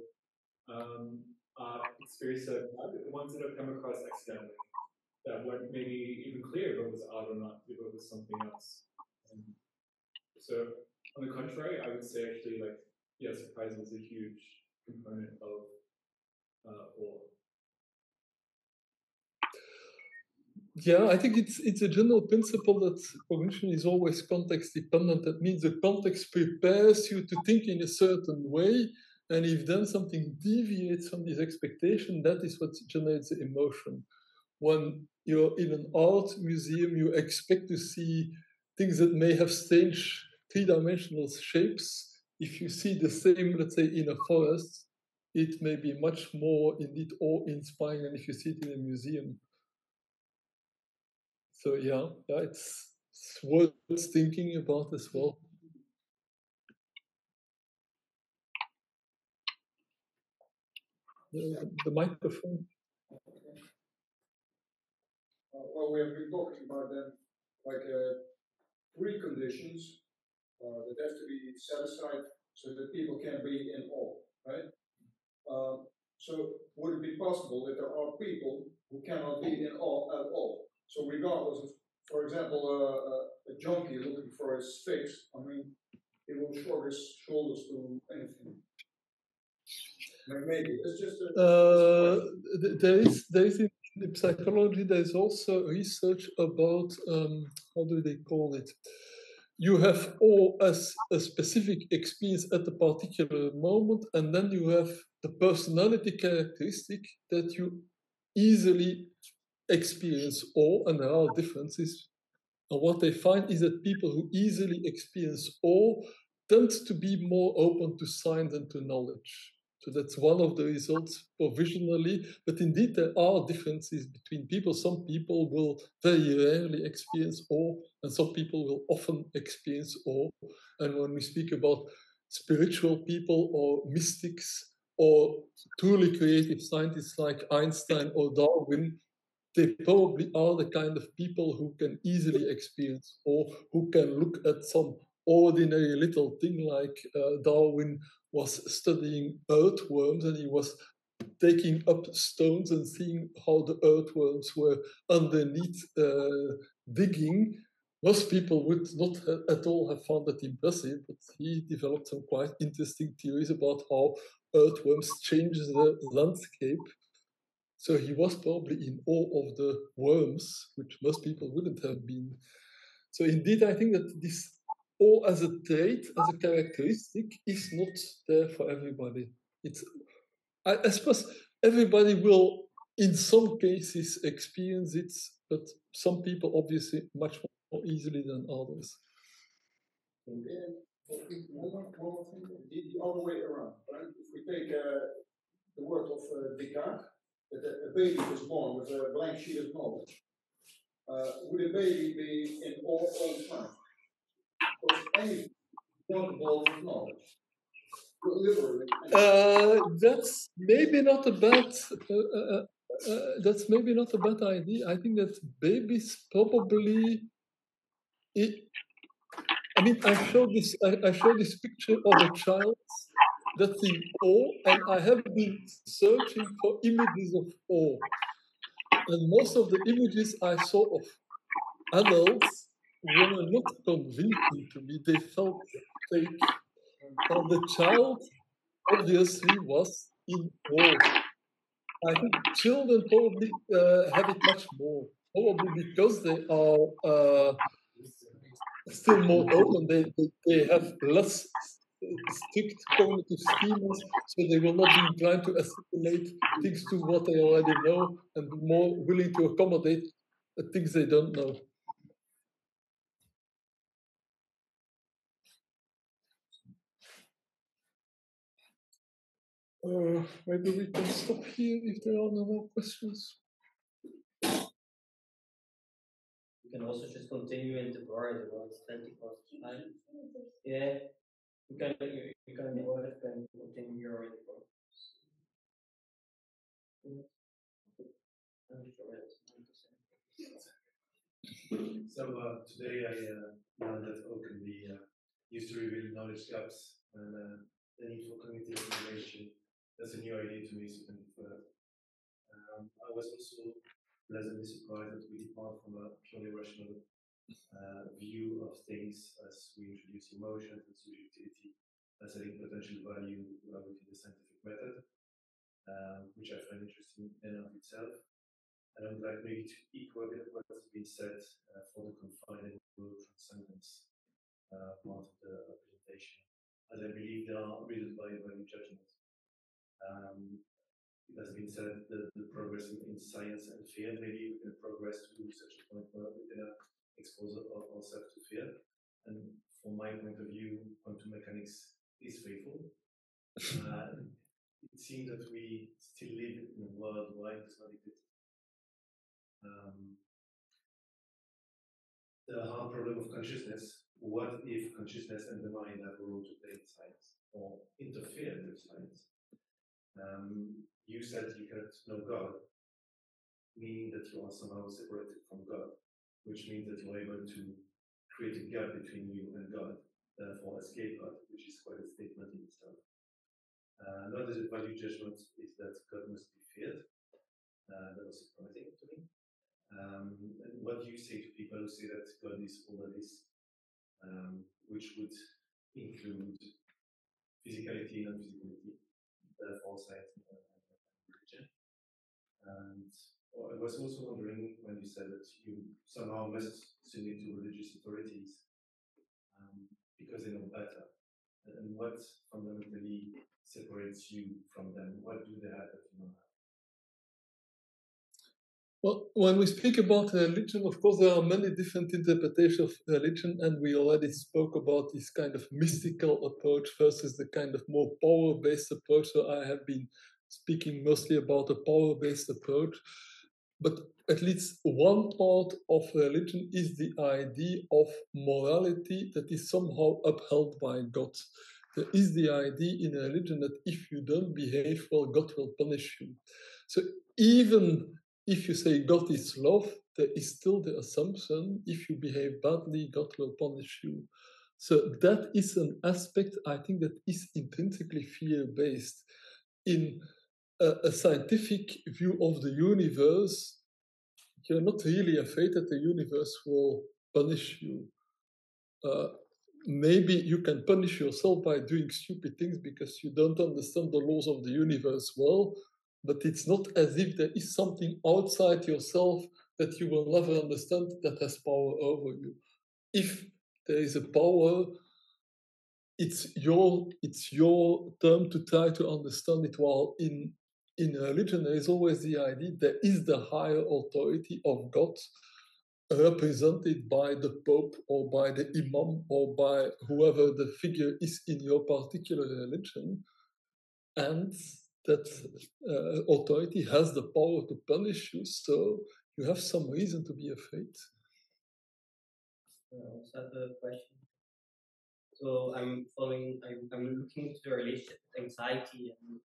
Speaker 11: art experience that I've had are the ones that I've come across accidentally, that weren't maybe even clear if it was art or not, if it was something else. So on the contrary, I would say actually, like, yeah, surprise is a huge component of awe.
Speaker 1: Yeah, I think it's a general principle that cognition is always context dependent. That means the context prepares you to think in a certain way, and if then something deviates from this expectation, that is what generates the emotion. When you're in an art museum, you expect to see things that may have strange three-dimensional shapes. If you see the same, let's say, in a forest, it may be much more indeed awe-inspiring than if you see it in a museum. So yeah, it's worth thinking about as well. The microphone.
Speaker 12: Well, we have been talking about them like three conditions that have to be satisfied so that people can be in awe, right? So would it be possible that there are people who cannot be in awe at all? So regardless of, for example, a junkie looking for a sphinx, I mean, he will shrug his shoulders to anything. Maybe it's just
Speaker 1: there is in psychology. There is also research about how do they call it? You have awe as a specific experience at a particular moment, and then you have the personality characteristic that you easily experience awe, and there are differences. And what they find is that people who easily experience awe tend to be more open to science and to knowledge. So that's one of the results provisionally. But indeed, there are differences between people. Some people will very rarely experience awe, and some people will often experience awe. And when we speak about spiritual people or mystics or truly creative scientists like Einstein or Darwin, they probably are the kind of people who can easily experience or who can look at some ordinary little thing like Darwin was studying earthworms and he was taking up stones and seeing how the earthworms were underneath digging. Most people would not at all have found that impressive, but he developed some quite interesting theories about how earthworms change the landscape. So he was probably in awe of the worms, which most people wouldn't have been. So indeed, I think that this awe as a trait, as a characteristic, is not there for everybody. I suppose everybody will, in some cases, experience it, but some people obviously much more easily than others.
Speaker 12: And one more thing, the other way around, right? If we take the word of Descartes, that a baby is born with a blank sheet of knowledge, would a baby be in awe all the time? Because any born with knowledge.
Speaker 1: That's maybe not a bad. That's maybe not a bad idea. I think that babies probably. I mean, I show this picture of a child that's in awe, and I have been searching for images of awe, and most of the images I saw of adults were not convincing to me. They felt fake. And the child obviously was in awe. I think children probably have it much more, probably because they are still more open. They have less strict cognitive schemas, so they will not be trying to assimilate things to what they already know and more willing to accommodate things they don't know. Maybe we can stop here if there are no more questions.
Speaker 3: You can also just continue in the bar as well. It's 20 past 9. Yeah, you can go ahead and continue your in the bar.
Speaker 10: So today I learned that openly used to reveal knowledge gaps and the need for cognitive integration. That's a new idea to me, so thank you for that. I was also pleasantly surprised that we depart from a purely rational view of things as we introduce emotion and subjectivity as adding potential value within the scientific method, which I find interesting in and of itself. And I would like maybe to echo a bit of what has been said for the confined and transcendence part of the presentation, as I believe they are reasoned by value judgment. It has been said that the progress in science and fear, maybe we can progress to such a point where we can expose ourselves to fear. And from my point of view, quantum mechanics is faithful. It seems that we still live in a world where it's not good. The hard problem of consciousness. What if consciousness and the mind have a role to play in science or interfere with science? You said you cannot know God, meaning that you are somehow separated from God, which means that you are able to create a gap between you and God, therefore escape God, which is quite a statement in itself. Not as a value judgment is that God must be feared. That was surprising to me. And what do you say to people who say that God is all that is, which would include physicality and non-physicality, therefore science and religion? And I was also wondering when you said that you somehow must submit to religious authorities because they know better. And what fundamentally separates you from them? What do they have that you don't have?
Speaker 1: Well, when we speak about religion, of course, there are many different interpretations of religion, and we already spoke about this kind of mystical approach versus the kind of more power-based approach. So I have been speaking mostly about a power-based approach. But at least one part of religion is the idea of morality that is somehow upheld by God. There is the idea in religion that if you don't behave well, God will punish you. So even if you say God is love, there is still the assumption if you behave badly, God will punish you. So that is an aspect, I think, that is intrinsically fear-based. In a scientific view of the universe, you're not really afraid that the universe will punish you. Maybe you can punish yourself by doing stupid things because you don't understand the laws of the universe well, but it's not as if there is something outside yourself that you will never understand that has power over you. If there is a power, it's your term to try to understand it, while in religion there is always the idea there is the higher authority of God, represented by the Pope or by the Imam or by whoever the figure is in your particular religion, and that authority has the power to punish you, so you have some reason to be afraid.
Speaker 3: I also have a question. So I'm looking into the relationship with anxiety, and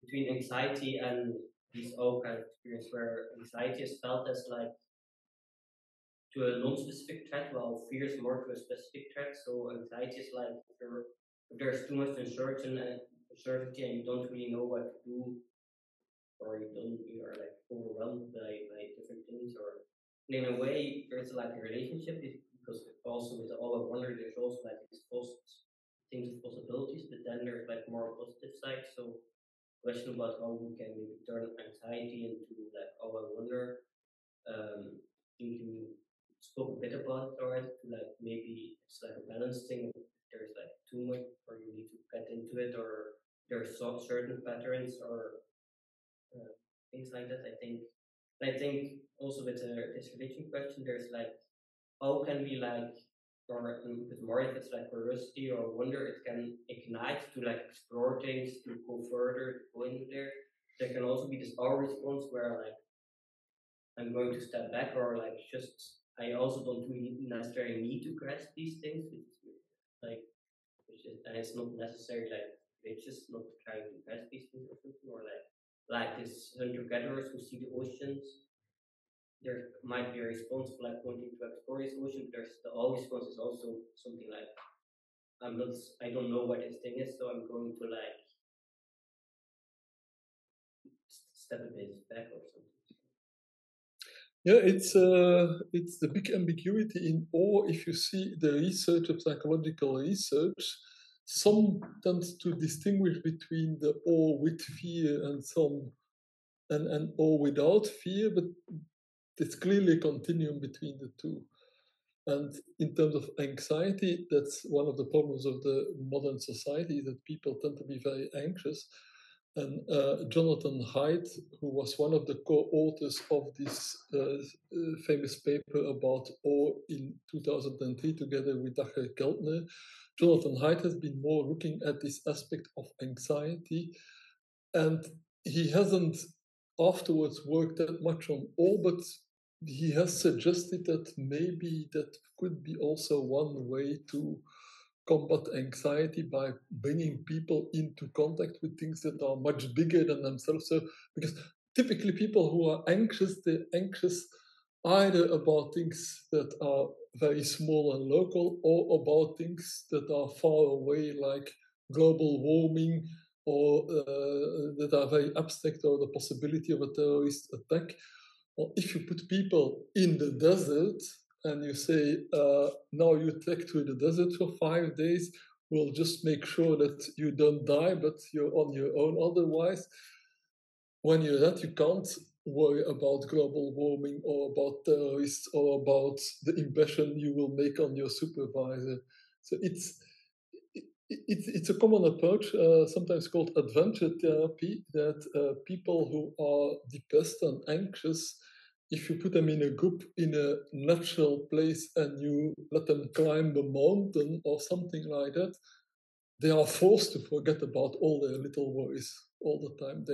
Speaker 3: between anxiety and these all kind of experience where anxiety is felt as like to a non-specific threat, while fear is more to a specific threat. So anxiety is like if there's too much uncertainty and you don't really know what to do, or you are like overwhelmed by different things, or in a way there's like a relationship, because also with all of wonder there's also like these things of possibilities, but then there's like more positive side. So question about how we can maybe turn anxiety into like all I wonder. You spoke a bit about it already, like maybe it's like a balance thing. There's like too much, or you need to get into it, or there's certain patterns or things like that. I think also with this religion question, there's like how can we like, or with more if it's like curiosity or wonder, it can ignite to like explore things, to go further, to go into there. There can also be this our response where like I'm going to step back, or like just I also don't really necessarily need to grasp these things, like and it's not necessarily like religious, not trying to grasp these things or something, or like this hunter-gatherers who see the oceans. There might be a response of like wanting to explore this ocean, but the all response is also something like I don't know what this thing is, so I'm going to like step a bit back or something.
Speaker 1: Yeah, it's the big ambiguity in awe. If you see the research of psychological research, some tend to distinguish between the awe with fear and awe without fear, but there's clearly a continuum between the two. And in terms of anxiety, that's one of the problems of the modern society, that people tend to be very anxious. And Jonathan Haidt, who was one of the co-authors of this famous paper about awe in 2003, together with Dacher Keltner, Jonathan Haidt has been more looking at this aspect of anxiety, and he hasn't afterwards worked that much on awe, but he has suggested that maybe that could be also one way to combat anxiety, by bringing people into contact with things that are much bigger than themselves. So, because typically people who are anxious, they're anxious either about things that are very small and local, or about things that are far away, like global warming, or that are very abstract, or the possibility of a terrorist attack. Well, if you put people in the desert and you say, now you trek through the desert for 5 days, we'll just make sure that you don't die, but you're on your own otherwise. When you're that, you can't worry about global warming, or about terrorists, or about the impression you will make on your supervisor. So it's a common approach, sometimes called adventure therapy, that people who are depressed and anxious, if you put them in a group in a natural place and you let them climb a mountain or something like that, they are forced to forget about all their little worries all the time.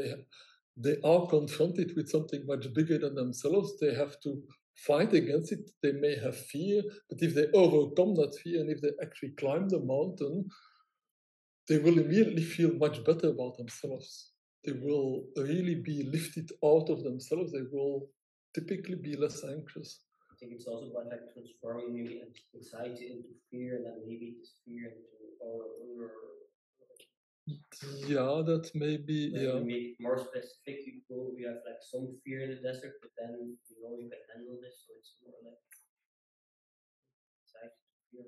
Speaker 1: They are confronted with something much bigger than themselves. They have to fight against it. They may have fear, but if they overcome that fear and if they actually climb the mountain, they will immediately feel much better about themselves. they will really be lifted out of themselves. They will typically be less anxious.
Speaker 3: I think it's also about like transforming maybe anxiety into fear, and then maybe this fear into or
Speaker 1: yeah, that may be,
Speaker 3: when
Speaker 1: yeah.
Speaker 3: you make it more specific, we have like some fear in the desert, but then you know you can handle this, so it's more like anxiety to fear.